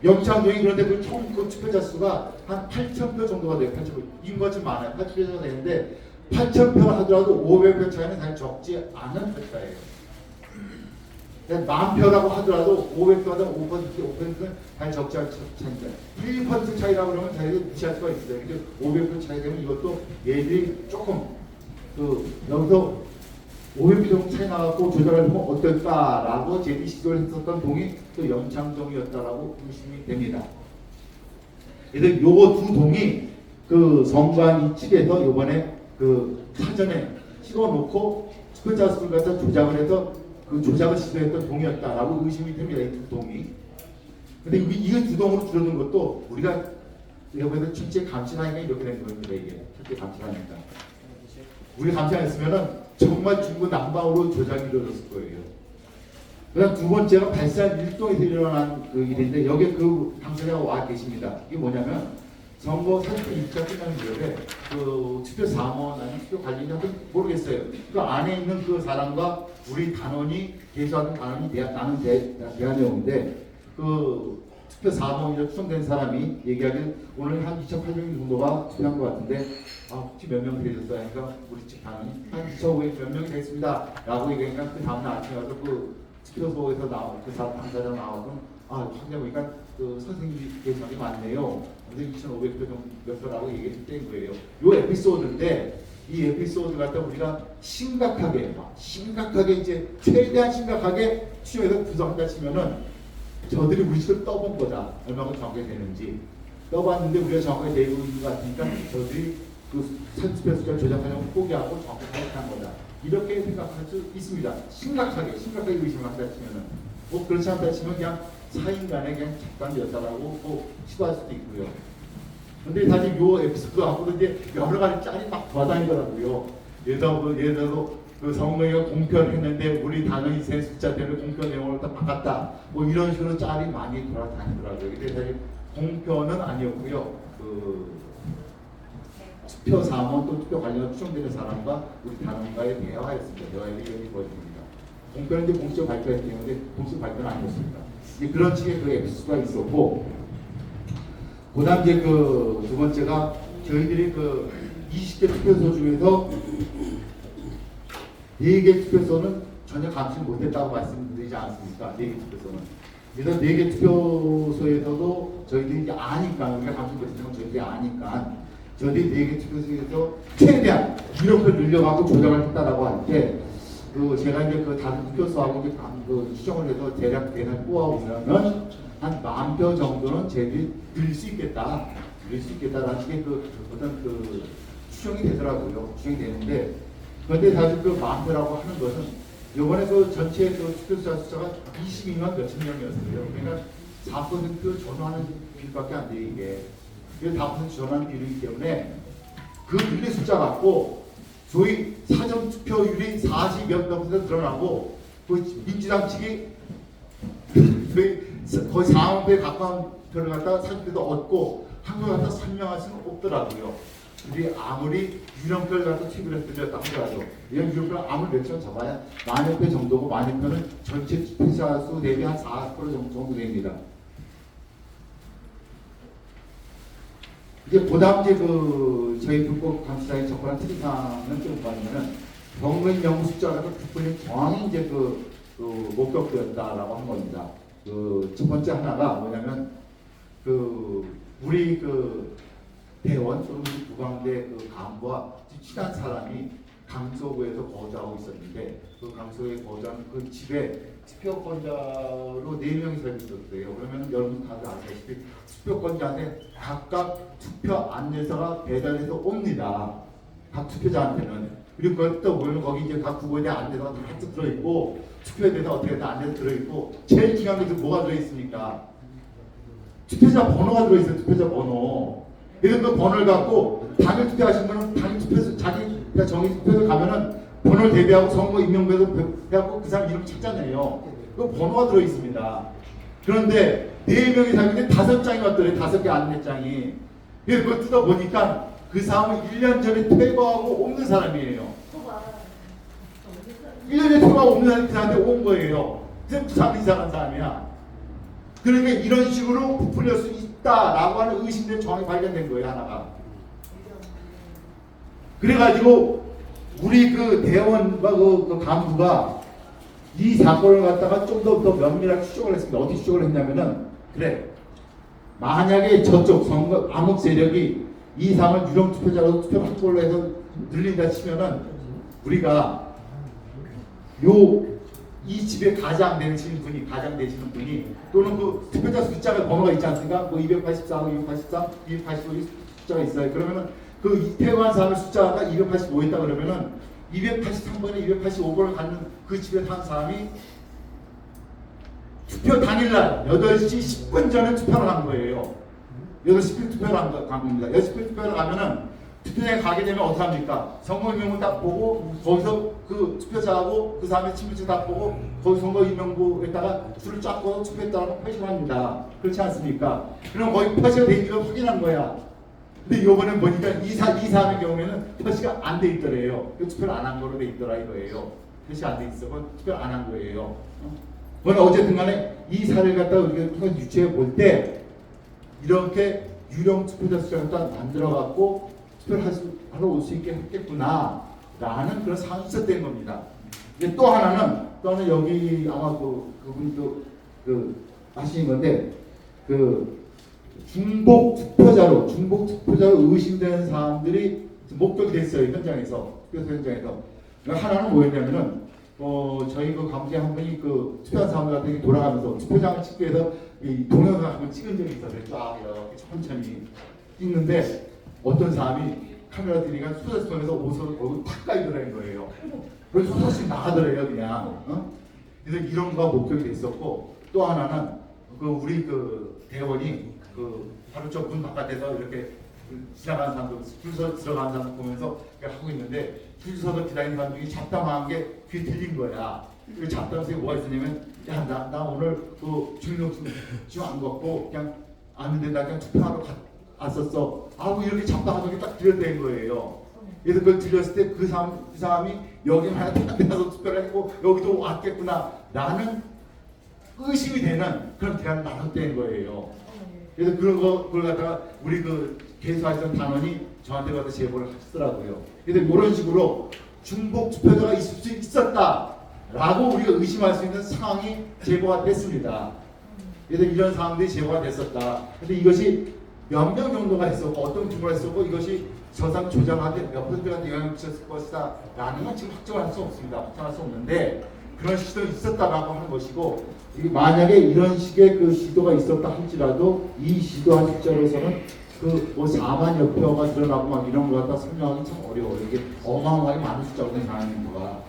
영창동이 그런데 총 투표자 수가 한 8,000표 정도가 돼요. 8,000표. 인구가 좀 많아요. 8,000표 정도 되는데 8,000표 하더라도 500표 차이는 사실 적지 않은 표차예요. 10,000표라고 하더라도 500표 하다 5%는 사실 적지 않은 차이니까 1% 차이라고 그러면 자기가 무시할 수가 있어요. 근데 500표 차이 되면 이것도 얘들이 조금 여기서 500표 정도 차이 나갖고 조작을 하면 어떨까라고 제기 시도를 했었던 동이 또 영창동이었다라고 의심이 됩니다. 그래서 요 두 동이 선관위 측에서 요번에 사전에 찍어놓고 투표자 수를 갖다 조작을 해서 조작을 시도했던 동이었다라고 의심이 됩니다. 이 두 동이. 근데 이 두 동으로 줄어든 것도 우리가 여기서 실제 감시하니까 이렇게 된 겁니다. 이게 실제 감시하니까. 우리 감시했으면은 정말 중구난방으로 조작이 이루어졌을 거예요. 그다음 두 번째가 발산 일동에서 일어난 일인데 여기에 당사자가 와 계십니다. 이게 뭐냐면 선거 사실 입장 끝나는 무렵에 투표 사무원 아니면 투표 관리인지 모르겠어요. 그 안에 있는 그 사람과 우리 단원이 개수하는 단원이 나는 대화 내용인데 투표 사무원이라 추정된 사람이 얘기하기를 오늘 한 2,800명 정도가 투표한 것 같은데 혹시 몇 명 되셨어요? 하니까 우리 측 단원이 한 2,500명 몇 명이 됐습니다 라고 얘기하니까 그 다음날 아침에 와서 투표소에서 나온 당사자 나와서 찾아보니까 선생님이 계산이 많네요. 근데 2,500표 정도였더라고 얘기했던 거예요. 요 에피소드인데 이 에피소드 갖다 우리가 심각하게 이제 최대한 심각하게 추정해서 구성한다 치면은 저들이 우리 식을 떠본 거다. 얼마나 정확하게 되는지 떠봤는데 우리가 정확하게 되고 있는 것 같으니까 저들이 선수표 숫자를 조작하려고 포기하고 정확하게 생각한 거다. 이렇게 생각할 수 있습니다. 심각하게 의심을 한다 치면은 그렇지 않다 치면 그냥 사인간에 그냥 작단이었다라고 시도할 수도 있고요. 근데 사실 요 에피소드 하고도 이제 여러 가지 짤이 막 돌아다니더라고요. 예를 들어서 성명이가 공표했는데 우리 단원이 센 숫자 때문에 공표 내용을 다 바꿨다. 이런 식으로 짤이 많이 돌아다니더라고요. 근데 사실 공표는 아니었고요. 투표 사무원 또 투표 관련 추정되는 사람과 우리 단원과의 대화였습니다. 대화의 의견이 보여집니다. 공표는 이제 공식 발표했기 때문에 공식 발표는 아니었습니다. 이제 그런 식의 에피소드가 있었고, 그다음 이제 두 번째가 저희들이 20개 투표소 중에서 4개 투표소는 전혀 감시를 못했다고 말씀드리지 않습니까? 4개 투표소는. 그래서 4개 투표소에서도 저희들이 이제 아니까, 우리가 감시 못했던 건 저희들이 아니까, 저희들이 4개 투표소에서 최대한 이력을 늘려가고 조작을 했다라고 할 때, 그 제가 이제 그 다른 교수하고 이제 그 추정을 해서 대략 꼬아보면은 한 10,000표 정도는 저희들이 늘릴 수 있겠다. 늘릴 수 있겠다라는 게 그 어떤 그 추정이 되더라고요. 추정이 되는데, 그런데 사실 그 10,000표라고 하는 것은 이번에 그 전체 그 투표자 숫자가 22만 몇천 명이었어요. 그러니까 4% 전환하는 비율밖에 안 돼요, 이게. 이게 4% 전환 비율이기 때문에 그 늘린 숫자 갖고 소위 사전 투표율이 40몇 %% 드러나고 그 민주당 측이 거의 4만표에 가까운 표를 갖다가 30%도 얻고 한국을 갖다 설명할 수는 없더라고요. 우리 아무리 유령표를 갖다 TV를 들렸다 하더라도 이런 유령표는 아무리 몇천 잡아야 10,000표 정도고 10,000표는 전체 투표자 수 대비 한 4% 정도 됩니다. 이제 보다 이제 그 저희 불법 감시자에 접근한 특이사항은 좀 뭐냐면은 병원 연구 숫자가 그분이 정확히 이제 그 목격되었다라고 한 겁니다. 그 첫 번째 하나가 뭐냐면 그 우리 그 대원 또는 부강대 그 간부와 친한 사람이 강서구에서 거주하고 있었는데 그 강서구에 거주하는 그 집에 투표권자로 4명이 살고 있었어요. 그러면 여러분 다들 아시다시피 투표권자한테 각각 투표 안내서가 배달해서 옵니다. 각 투표자한테는. 그리고 그걸 또 보면 거기 이제 각 후보에 대한 안내서가 다 들어있고 투표에 대해서 어떻게 다 안내서 들어있고 제일 중요한 게 뭐가 들어있습니까? 투표자 번호가 들어있어요. 투표자 번호. 그래서 그 번호를 갖고 당일 투표하신 분은 당일 투표에서 자기 정의 투표에 가면은 번호를 대비하고 선거 임명부에서 해갖고 그 사람 이름 찾잖아요. 그 번호가 들어있습니다. 그런데 4명이 살는데 5장이 왔더래. 5개 안내장이. 그래서 그걸 뜯어보니까 그 사람은 1년 전에 퇴거하고 없는 사람이에요. 1년 전에 퇴거하고 없는 사람이 그 사람한테 온 거예요. 그래서 그 사람이 이상한 사람이야. 그러니까 이런 식으로 부풀릴 수 있다라고 하는 의심들이 정확히 발견된 거예요, 하나가. 그래가지고 우리 그 대원과 그 간부가 이 사건을 갖다가 좀 더 면밀하게 추적을 했습니다. 어떻게 추적을 했냐면은, 그래, 만약에 저쪽 선거 암흑 세력이 이 사람을 유령 투표자로 투표를 한 걸로 해서 늘린다 치면은 우리가 이 집에 가장 되시는 분이 또는 그 투표자 숫자가 번호가 있지 않습니까? 뭐 284, 283, 285 숫자가 있어요. 그러면은 그 퇴거한 사람의 숫자가 285였다 그러면은 283번에 285번을 갖는 그 집에 산 사람이 투표 당일날 8시 10분 전에 투표를 한 거예요. 8시 10분 투표를 간 겁니다. 8시 10분 투표를 가면은 투표장에 가게 되면 어떻게 합니까? 선거임명부 딱 보고 거기서 그 투표자하고 그 사람의 친구들 딱 보고 거기 선거임명부에다가 줄을 쫙 꺼서 투표했다고 표시를 합니다. 그렇지 않습니까? 그럼 거기 표시가 돼 있는 걸 확인한 거야. 근데 요번에 보니까 이 사람의 경우에는 표시가 안 돼 있더래요. 투표를 안 한 거로 돼 있더라 이거예요. 표시 안 돼 있어. 투표를 안 한 거예요. 그건 어쨌든 간에 이 사례를 갖다가 우리가 유추해 볼 때 이렇게 유령 투표자 숫자를 딱 만들어 갖고 투표를 하러 올 수 있게 했겠구나 라는 그런 상황이 있었던 겁니다. 이제 또 하나는 여기 아마 그분도 하시는 건데 중복 투표자로 의심되는 사람들이 목격이 됐어요. 현장에서. 투표 현장에서. 하나는 뭐였냐면은 저희 그 감독 한 분이 그 투표한 사람들 같은 게 돌아가면서 투표장을 찍기 위해서 이 동영상 한번 찍은 적이 있었어요. 쫙 이렇게 천천히 찍는데 어떤 사람이 카메라 들이니까 수사수에서 옷을 거기 탁 깔더라는 거예요. 그래서 소속씩 나가더래요, 그냥. 그래서 이런 거가 목격이 됐었고, 또 하나는 우리 대원이 바로 저 문 바깥에서 이렇게 지나가는 사람들, 줄서 들어가는 사람들 보면서 하고 있는데 줄 서서 기다리는 사람 중에 잡담한 게 귀에 들린 거야. 그 잡담에서 뭐가 있었냐면, 야, 나 오늘 주민등록증 안 갖고 그냥 왔는데 나 그냥 투표하러 왔었어. 이렇게 잡담하는 게 딱 들렸다는 거예요. 그래서 그걸 들렸을 때 그 사람이 여기 하나 투표를 했고 여기도 왔겠구나 라는 의심이 되는 그런 대화를 나눴다는 거예요. 그래서 그걸 갖다가 우리 개수하시던 단원이 저한테 가서 제보를 하시더라고요. 그래서 이런 식으로 중복 투표자가 있을 수 있었다라고 우리가 의심할 수 있는 상황이 제보가 됐습니다. 그래서 이런 상황들이 제보가 됐었다. 근데 이것이 몇 명 정도가 했었고 어떤 규모가 했었고 이것이 서상 조장하게 몇 퍼센트가 영향을 미쳤을 것이다 라는 건 지금 확정할 수 없습니다. 확정할 수 없는데 그런 시도가 있었다라고 하는 것이고, 만약에 이런 식의 그 시도가 있었다 할지라도 이 시도한 숫자로서는 그 뭐 4만여 표가 드러나고 막 이런 거 갖다 설명하기 참 어려워요. 이게 어마어마하게 많은 숫자거든요, 강행인구가.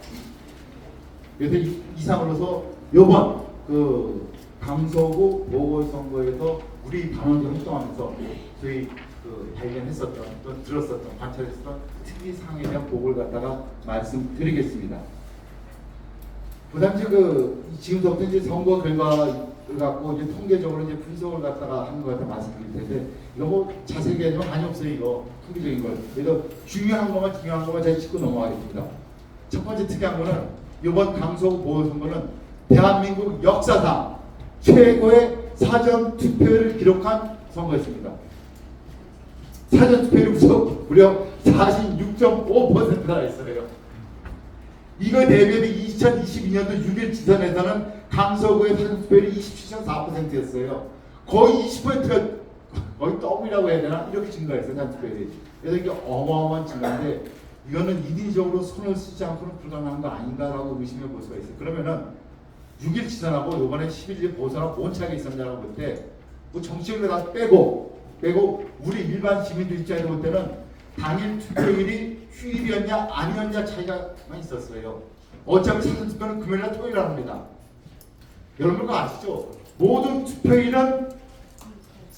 그래서 이상으로서 요번 그 강서구 보궐선거에서 우리 단원들 활동하면서 저희 그 발견했었던 또 들었었던 관찰했었던 특이사항에 대한 보고를 갖다가 말씀드리겠습니다. 그다음 그 지금부터 이제 선거 결과를 갖고 이제 통계적으로 이제 분석을 갖다가 하는 것 같아 말씀드릴 텐데, 이거 뭐 자세하게 하면 많이 없어요. 이거 통계적인 걸. 그래서 중요한 것만 제가 짚고 넘어가겠습니다. 첫 번째 특이한 거는 이번 강서구 보궐선거는 대한민국 역사상 최고의 사전 투표율을 기록한 선거였습니다. 사전 투표율이 무려 46.5%나 있어요. 이거 대비해서 2022년도 6일 지선에서는 강서구의 사전 투표율이 27.4%였어요. 거의 20%가 거의 더블이라고 해야 되나? 이렇게 증가했어요, 사전 투표율이. 그래서 이게 어마어마한 증가인데, 이거는 인위적으로 손을 쓰지 않고는 불가능한 거 아닌가라고 의심해 볼 수가 있어요. 그러면은 6일 지선하고 이번에 11일 보선하고 뭔 차이가 있었냐고 볼 때, 뭐 정치적으로 다 빼고 우리 일반 시민들 입장에서 볼 때는 당일 투표일이 휴일이었냐 아니었냐 차이가만 있었어요. 어차피 사전 투표는 금요일날 토요일 합니다. 여러분 그거 아시죠? 모든 투표일은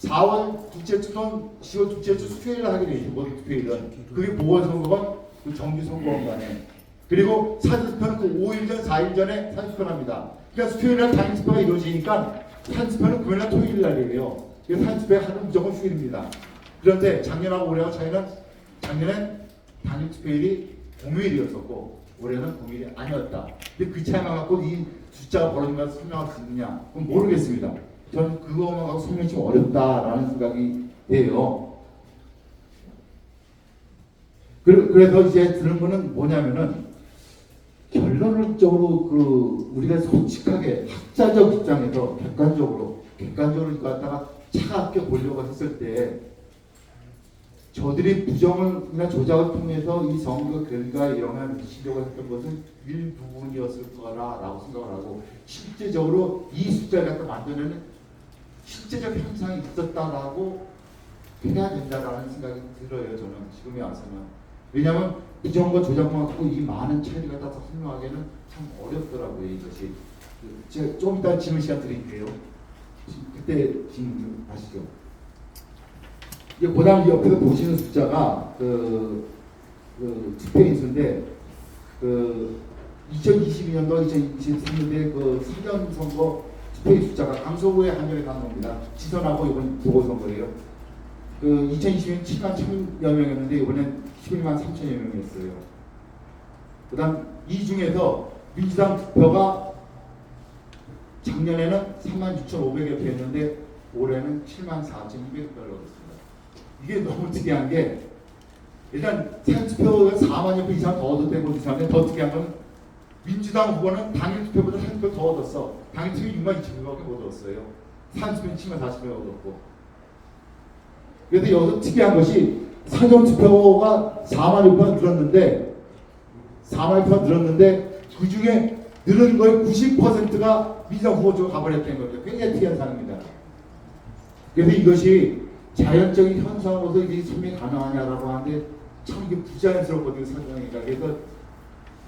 4월 둘째 주 또는 10월 둘째 주 수요일에 하게 되어 있죠. 모든 투표일은. 그게 보궐선거건 그 정기선거건 간에. 그리고 사전투표는 그 5일 전, 4일 전에 사전투표를 합니다. 그러니까 수요일날 당일투표가 이루어지니까 사전투표는 금요일날 토요일 날이에요. 그래서 사전투표의 하루는 무조건 휴일입니다. 그런데 작년하고 올해와 차이는, 작년엔 당일투표일이 공휴일이었었고 올해는 공휴일이 아니었다. 근데 그 차이만 갖고 이 숫자가 벌어진 것을 설명할 수 있느냐? 그건 모르겠습니다. 저는 그거만 갖고 설명이 좀 어렵다라는 생각이 돼요. 그래서 이제 들은 거는 뭐냐면은, 결론적으로 그 우리가 솔직하게 학자적 입장에서 객관적으로 이거 갖다가 차갑게 보려고 했을 때, 저들이 부정을이나 조작을 통해서 이 선거 결과에 영향을 미치려고 했던 것은 일부분이었을 거라고 생각을 하고, 실제적으로 이 숫자를 갖다 만들어내는 실제적 현상이 있었다라고 해야 된다라는 생각이 들어요. 저는 지금에 와서는. 왜냐하면 부정과 조작만 갖고 이 많은 차이를 갖다 설명하기에는 참 어렵더라고요. 이것이. 제가 좀 이따 질문 시간 드릴게요. 그때 질문 좀 하시죠. 이제 그다음 옆에서 보시는 숫자가 투표 인수인데, 2022년도 2023년도에 그 사전 선거 투표인 숫자가 강서구에 한정해 간 겁니다. 지선하고 이번 보궐선거예요. 2020년 7만 1,000여 명이었는데 이번엔 11만 3천여 명이었어요. 그다음 이 중에서 민주당 투표가 작년에는 3만 6,500여 표였는데 올해는 7만 4,200표를 얻었습니다. 이게 너무 특이한 게, 일단 사전투표가 4만여 표 이상 더 얻었다는 것도 이상한데, 더 특이한 건 민주당 후보는 당일 투표보다 사전투표 더 얻었어. 당일 투표 6만 2,000표밖에 못 얻었어요. 사전투표는 7만 40표 얻었고. 그래서 여기서 특이한 것이, 사전투표가 4만여 표가 늘었는데 그 중에 늘은 거의 90%가 민주당 후보 쪽으로 가버렸다는 거죠. 굉장히 특이한 사항입니다. 그래서 이것이 자연적인 현상으로서 이게 설명이 가능하냐라고 하는데 참 이게 부자연스럽거든요, 설명이니까.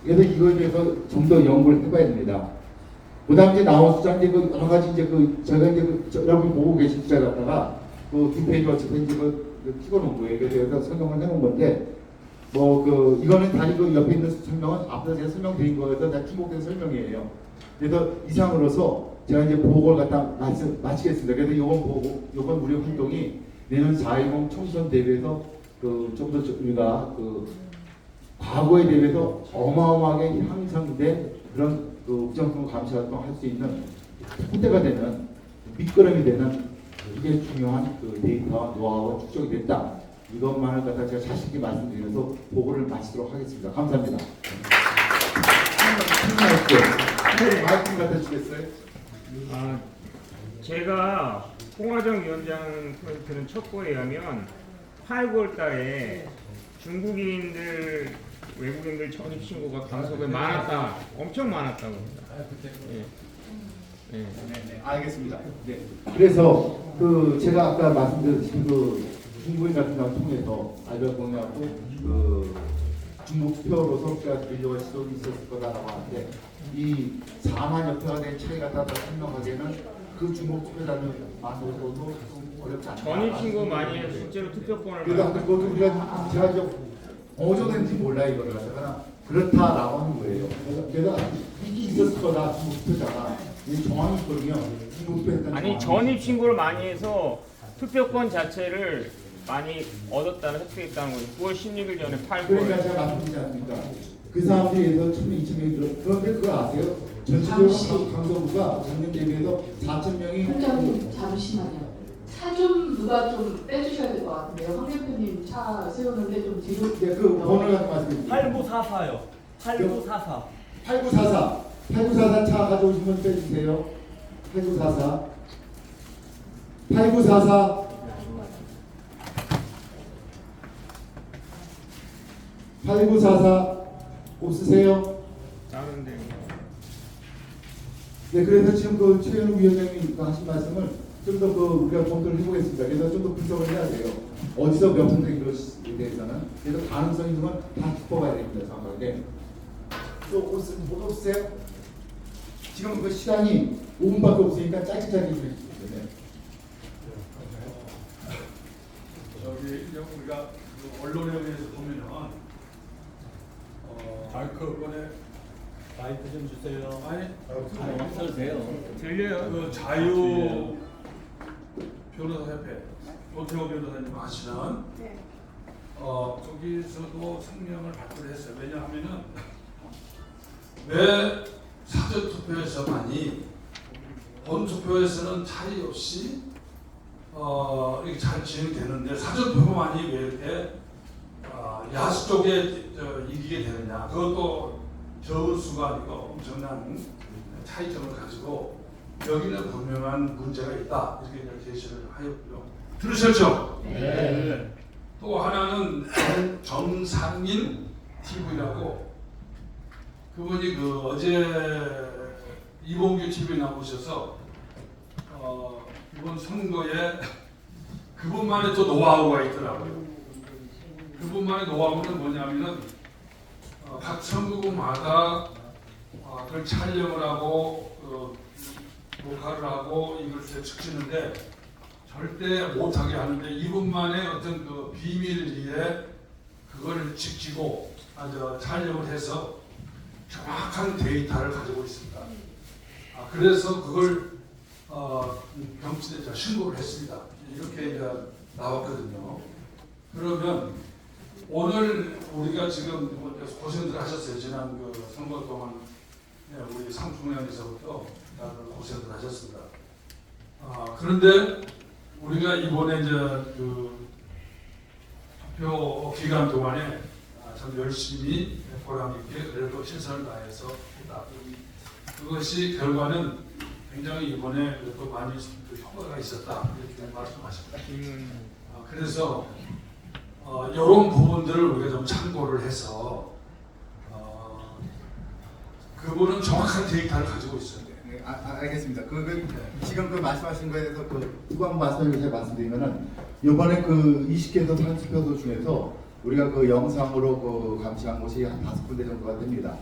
그래서 이거에 대해서 좀 더 연구를 해봐야 됩니다. 그다음 이제 나온 숫자, 이제 그 여러 가지 이제 저희가 이제 여러분 보고 계신 숫자 갖다가 두 페이지 어차피 이제 찍어놓은 거예요. 그래서 설명을 해놓은 건데, 이거는 단지 옆에 있는 설명은 앞서 제가 설명드린 거에서 다 중복된 설명이에요. 그래서 이상으로서 제가 이제 보고를 갖다 마치겠습니다. 그래서 요번 우리 활동이 내년 4.10 총선 대비해서 좀 더 우리가 과거에 대비해서 어마어마하게 향상된 그런 우정선거 감시 활동 할 수 있는 토대가 되는, 밑거름이 되는, 이게 중요한 데이터와 노하우가 축적이 됐다. 이것만을 갖다 제가 자신 있게 말씀드리면서 보고를 마치도록 하겠습니다. 감사합니다. 마이크 갖다 주시겠어요? 제가 홍화정 위원장 프로젝트는 첩보에 의하면 8, 9월 달에 중국인들 외국인들 전입 신고가 강서구에 많았다, 엄청 많았다고 합니다. 예. 예. 네, 알겠습니다. 네. 그래서 그 제가 아까 말씀드린 그 중국인 같은 경우 통해서 알별공유하고 그 중국 투표로서 제가 드리려고 시도가 있었을 거다라고 하는데 이 4만 여표가 된 차이가 따라 설명하기에는 그 중국 투표단만으로도 좀 어렵지 않다. 전입 신고 많이 해서 실제로 투표권을 그래도 아까 그것도 우리가 제가 좀 어느 정도 된지 몰라요 이거를 갖다가 그렇다라고 하는 거예요. 그래서 이게 있었을 거다 중국 투표자가 이 정황이 있거든요. 중국 투표했다는 아니 전입 신고를 많이 해서 투표권 자체를 많이 얻었다는 획득했다는 거죠. 9월 16일 전에 그러니까 8월. 제가 말씀드리지 않습니까? 그 사람들에 의해서 1,000명, 2,000명이 들어. 그런데 그거 아세요? 전체적으로 강서구가 작년 대비해서 4,000명이 팀장님 잠시만요. 차 좀 누가 좀 빼주셔야 될 것 같은데요. 황 대표님 차 세우는데 좀 뒤로. 네, 그 번호 같은 말씀드립니다. 8944요. 8944. 8944. 8944 차 가져오신 분 빼주세요. 8944. 8944. 8944 없으세요? 다른데 네, 그래서 지금 그 최현우 위원장님이 하신 말씀을 좀 더 그 우리가 검토를 해보겠습니다. 그래서 좀 더 분석을 해야 돼요. 어디서 몇 분의 것에 대해서는 그래서 가능성 있는 건 다 짚어봐야 됩니다. 정확하게. 또 못 없으세요? 지금 그 시간이 5분밖에 없으니까 짧게 좀 해주세요. 네. 저기 이제 우리가 그 언론에 의해서 보면은 그번에 마이크 좀 주세요. 아니 써주세요. 들려요? 그 자유 변호사협회 오태호 변호사님 하시는 거기서도 성명을 발표를 했어요. 왜냐하면은 왜 사전 투표에서만이 본 투표에서는 차이 없이 이렇게 잘 진행되는데 사전 투표만이 왜 이렇게 야수 쪽에 이기게 되느냐. 그것도 적은 수가 아니고 엄청난 차이점을 가지고 여기는 분명한 문제가 있다. 이렇게 이제 제시를 하였고요. 들으셨죠? 네. 또 하나는 정상인 TV라고 그분이 그 어제 이봉규 TV에 나오셔서 이번 선거에 그분만의 또 노하우가 있더라고요. 그분만의 노하우는 뭐냐면은 각 선거구마다 그걸 촬영을 하고 녹화를 하고 이걸 측지는데 절대 못하게 하는데 이분만의 어떤 그 비밀리에 그걸 지키고 촬영을 해서 정확한 데이터를 가지고 있습니다. 그래서 그걸 경찰에 신고를 했습니다. 이렇게 이제 나왔거든요. 그러면 오늘 우리가 지금 고생들 하셨어요. 지난 그 선거 동안 우리 상충량에서부터 다들 고생들 하셨습니다. 그런데 우리가 이번에 이제 그 투표 기간 동안에 참 열심히 보람 있게 그래도 최선을 다해서 했다. 그것이 결과는 굉장히 이번에 또 많이 효과가 있었다 이렇게 말씀하십니다. 그래서 이런 부분들을 우리가 좀 참고를 해서 그분은 정확한 데이터를 가지고 있어요. 네, 알겠습니다. 지금 그 말씀하신 거에 대해서 그 후반 말씀을 제가 말씀드리면은 이번에 그 20개소 산투표소 중에서 우리가 그 영상으로 그 감시한 곳이 한 5군데 정도가 됩니다.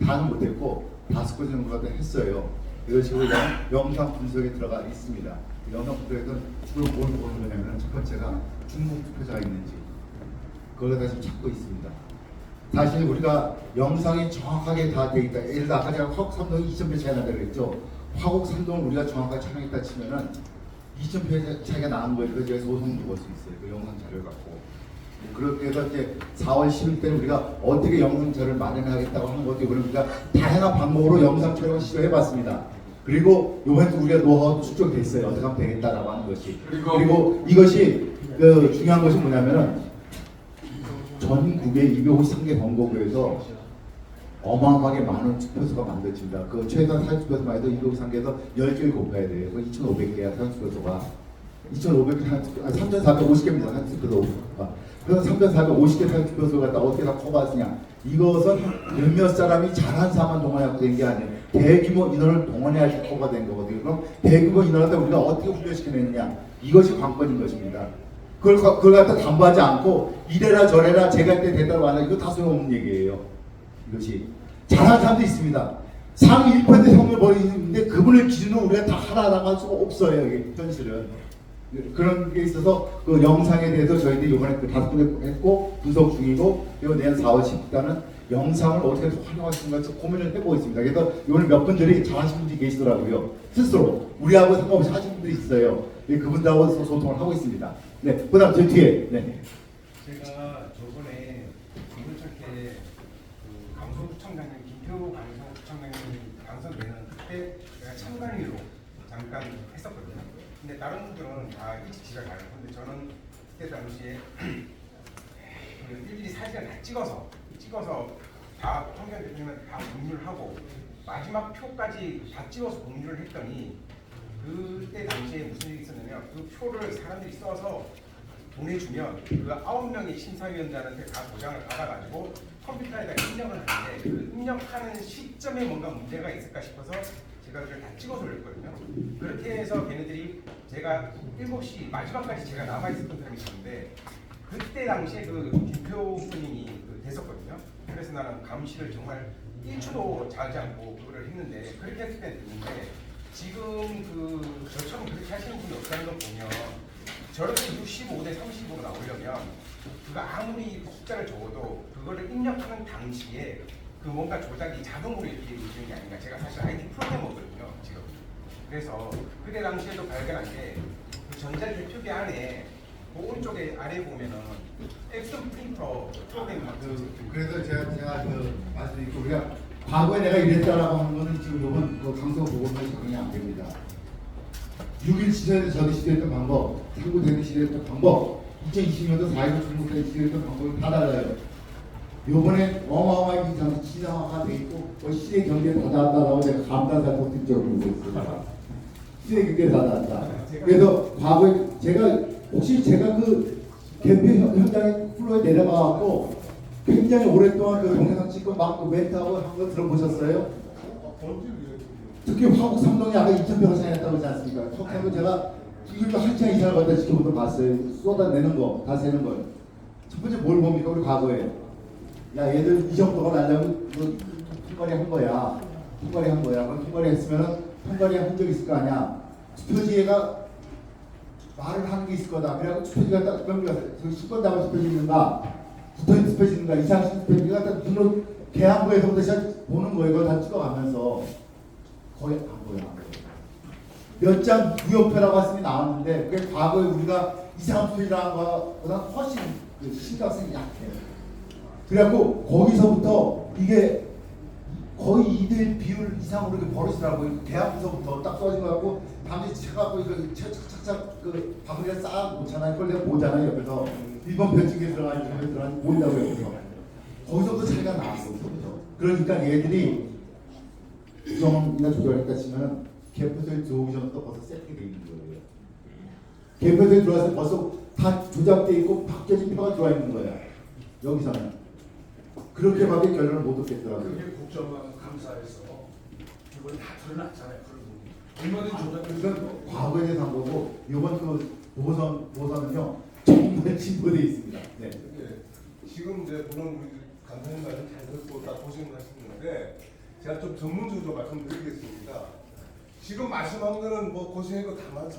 다는 못했고 5군데 정도가 했어요. 이거 지금 영상 분석에 들어가 있습니다. 영상 분석에서는 주로 뭘 보는 거냐면 첫 번째가 중국 투표자가 있는지 그걸 다 지금 찾고 있습니다. 사실 우리가 영상이 정확하게 다 돼 있다. 예를 들어 아까 제가 화곡 3동이 2,000표 차이 난다고 그랬죠. 화곡 3동을 우리가 정확하게 촬영했다 치면은 2,000표 차이가 나는 거예요. 그래서 제가 소송 죽을 수 있어요. 그 영상 자료를 갖고. 그렇게 해서 이제 4월 10일 때는 우리가 어떻게 영상 자료를 마련하겠다고 하는 것도 이번에 우리가 다양한 방법으로 영상 촬영을 시도해봤습니다. 그리고 이번에도 우리가 노하우도 축적돼 있어요. 어떻게 하면 되겠다라고 하는 것이. 그리고 이것이 그 중요한 것이 뭐냐면은 전국의 253개 선거구에서 어마어마하게 많은 투표소가 만들어집니다. 그 최소한 사전투표소만 해도 253개에서 10개를 곱해야 돼요. 그 2,500개야 사전투표소가. 2,500개, 3,450개입니다. 사전투표소가. 그래서 3,450개 사전투표소를 갖다 어떻게 다 커버하느냐. 이것은 몇몇 사람이 잘한 사람만 동원하고 된 게 아니에요. 대규모 인원을 동원해야 커버된 거거든요. 그럼 대규모 인원을 갖다 우리가 어떻게 훈련시켜내느냐. 이것이 관건인 것입니다. 그걸 갖다 담보하지 않고 이래라 저래라 제가 때 됐다고 하나 이거 다 소용없는 얘기예요. 이것이 잘하는 사람도 있습니다. 상위 1% 형을 벌이는데 그분을 기준으로 우리가 다 하라라고 할 수가 없어요. 이게 현실은. 그런 게 있어서 그 영상에 대해서 저희들이 이번에 그 5분 했고 분석 중이고 그리고 내년 4월 10일까는 영상을 어떻게 활용할 수 있는지 고민을 해보고 있습니다. 그래서 오늘 몇 분들이 잘하시는 분들이 계시더라고요. 스스로 우리하고 상관없이 하시는 분들이 있어요. 그분들하고 소통을 하고 있습니다. 네, 그다음 제 뒤에. 네. 제가 저번에 우물차게 그 강서구청장님 김표 강서구청장님 당선되는 그때 제가 참관위로 잠깐 했었거든요. 근데 다른 분들은 다 일찍 지각을 안 해요. 근데 저는 그때 당시에 그 일일이 사진을 다 찍어서 다 청년 대표님한테 다 공유를 하고 마지막 표까지 다 찍어서 공유를 했더니 그때 당시에 무슨 일이 있었냐면 그 표를 사람들이 써서 보내주면 그 9명의 심사위원들한테 다 도장을 받아가지고 컴퓨터에다 입력을 하는데 그 입력하는 시점에 뭔가 문제가 있을까 싶어서 제가 그걸 다 찍어서 올렸거든요. 그렇게 해서 걔네들이 제가 7시 마지막까지 제가 남아있었던 사람이 있었는데 그때 당시에 그 김표 분이 됐었거든요. 그래서 나는 감시를 정말 1초도 자지 않고 그거를 했는데 그렇게 했을 때 됐는데 지금 저처럼 그렇게 하시는 분이 없다는 걸 보면 저렇게 65대 30으로 나오려면 그가 아무리 숫자를 적어도 그거를 입력하는 당시에 그 뭔가 조작이 자동으로 이렇게 되는 게 아닌가. 제가 사실 IT 프로그래머거든요 지금. 그래서 그때 당시에도 발견한 게그 전자개표기 안에 그 오른쪽에 아래 보면은 엑슨 프린터 프로그램 그래서 제가 말씀드리고 우리가 과거에 내가 이랬다라고 하는 거는 지금 이건 그 강서 보고서에 적용이 안 됩니다. 6.1 시대에 저도 시도했던 방법, 3.9 시도했던 방법, 2020년도 4.19 중국 때 시도했던 방법이 다 달라요. 요번에 어마어마하게 이 시장화가 돼 있고 시대 경제에 다다다라고 제가 감탄사를 못 적으로 있어요. 시대 경제에 다다다. 그래서 과거에 혹시 제가 그 개표 현장에 플로에 내려가갖고 굉장히 오랫동안 그 동영상 찍고 막 그 멘트하고 한 거 들어보셨어요? 특히 화곡 삼동이 아까 2,000평을 사용했다고 하지 않습니까? 턱하고 제가 이걸로 한참 이상을 갖다 지켜보도록 봤어요. 쏟아내는 거, 다 세는 걸. 첫 번째 뭘 봅니까? 우리 과거에. 야, 얘들 이 정도가 나려면 통과리 한 거야. 통과리 한 거야. 그럼 통과리 했으면은 통과리 한 적 있을 거 아니야. 투표지가 말을 하는 게 있을 거다. 그래갖고 투표지가 딱 그런 거야. 저기 10번 답을 투표지 있는가? 붙어있는 투표지 있는가? 이상식 투표지가 딱 눈으로 계양부에서부터 시작 보는 거예요. 그걸 다 찍어가면서. 거의 안 보여. 몇 장 무효표라고 했으니 나왔는데 그게 과거에 우리가 이상한 표현이라는 거보다 훨씬 그 심각성이 약해요. 그래갖고 거기서부터 이게 거의 2대1 비율 이상으로 이렇게 버릇이라고 대학부서부터 딱 써진 거 갖고 밤새 쳐갖고 이거 착착착 그 바구니에 싹 놓잖아요. 그걸 내가 보잖아요. 옆에서 1번 별칭에 들어가니 2번에 들어가니 보인다고 옆에서 거기서부터 차이가 나왔어. 그러니까 얘들이 구성이나 조절했다 치면 개표소에 들어오기 전부터 벌써 세팅이 돼 있는 거예요. 개표소에 들어와서 벌써 다 조작돼 있고 바뀌어진 표가 들어와 있는 거야. 여기서는 그렇게밖에 결론을 못 얻겠더라고요. 그게 국정감사에서 이번에 다 드러났잖아요. 얼마든지 조작을. 그건 과거에 대해서 한 거고 이번 그 보선은요 정말 진보돼 있습니다. 네. 지금 이제 물론 우리 간사님 말씀 잘 듣고 다 고생하셨는데 제가 좀 전문적으로 말씀드리겠습니다. 지금 말씀한 거는 뭐 고생하고 다만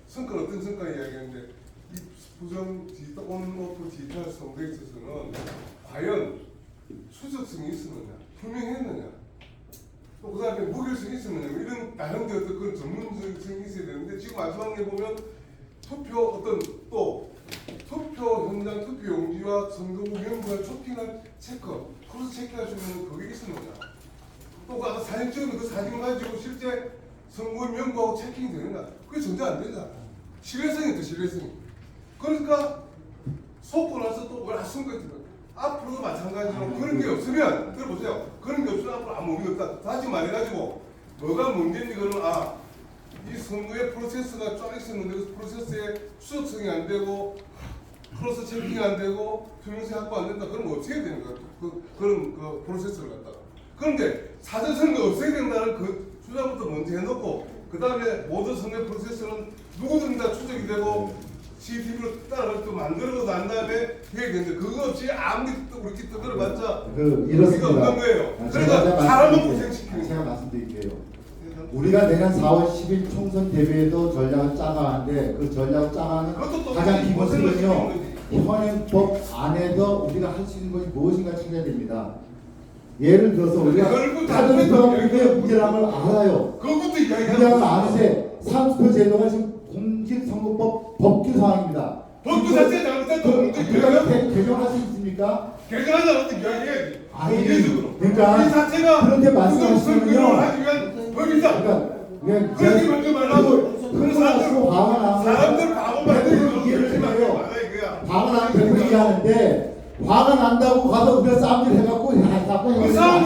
성과 어떤 성과 이야기하는데 이 부정 디지털 온오프 디지털 선거에 있어서는 과연 수적성이 있었느냐, 투명했느냐, 또 그다음에 무결성이 있었느냐 이런 나름대 어떤 그런 전문성이 있어야 되는데 지금 말씀한 게 보면 투표 어떤 또 투표 현장 투표 용지와 선거구 명부와 쇼핑할 체크, 크로스 체크할 수 있는 그게 있었느냐. 또 아까 사진 찍은 그 사진 가지고 실제 선거 명부하고 체킹이 되느냐. 그게 전혀 안 되잖아. 신뢰성이 있다, 신뢰성이. 그러니까 속고 나서 또 왜 선거에 들어. 앞으로도 마찬가지로 그런 게 없으면 들어보세요. 그런 게 없으면 앞으로 아무 의미 없다. 다시 말해가지고 뭐가 문제인지 그러면 이 선거의 프로세스가 쫙 있었는데 그 프로세스에 수석성이 안 되고 크로스 체킹 안 되고 투명性확보 안 된다. 그럼 어떻게 되는 거야? 그런 그 프로세스를 갖다가. 그런데 사전 선거 없애야 된다는 그 주장부터 먼저 해놓고 그 다음에 모든 선거 프로세스는 누구든 다 추적이 되고 CCTV로 따로 또 만들고 난 다음에 해야 되는데 그거 없이 아무리 그렇게 떠들어봤자 이렇습니다. 의미가 없는 거예요. 제가 그러니까 사람은 말씀드릴게요. 고생시키는 제가 거예요. 말씀드릴게요. 우리가 내년 4월 10일 총선 대비에도 전략을 짜가는데 그 전략을 짜가는 그것도 또 가장 우리 기본 고생을 틀은요. 시키는 거지. 현행법 안에서 우리가 할 수 있는 것이 무엇인가 찾아야 됩니다. 예를 들어서 우리가 그걸 사전투표의 문제라는 걸 알아요. 그것도 문제를 이야기하는 아는데 사전투표 제도가 지금 공직선거법 법규 사항입니다. 법규 자체 잘못했다. 우리가 개정할 수 있습니까? 개정하지 않았던 이야기해야지. 아니, 법리적으로. 그러니까 이 자체가 그렇게 말씀하시면요. 선거를 하기 위한 법이다. 그러니까 그렇게 말지 말라고. 큰 말씀으로 화가 나면 사람들 바보 만들고 대표님 이해를 그렇게 말하지 해요. 말아요, 이거야. 화가 나면 대표님 이해하는데 화가 난다고 가서 우리가 싸움질 해갖고 야, 나쁜 그 싸움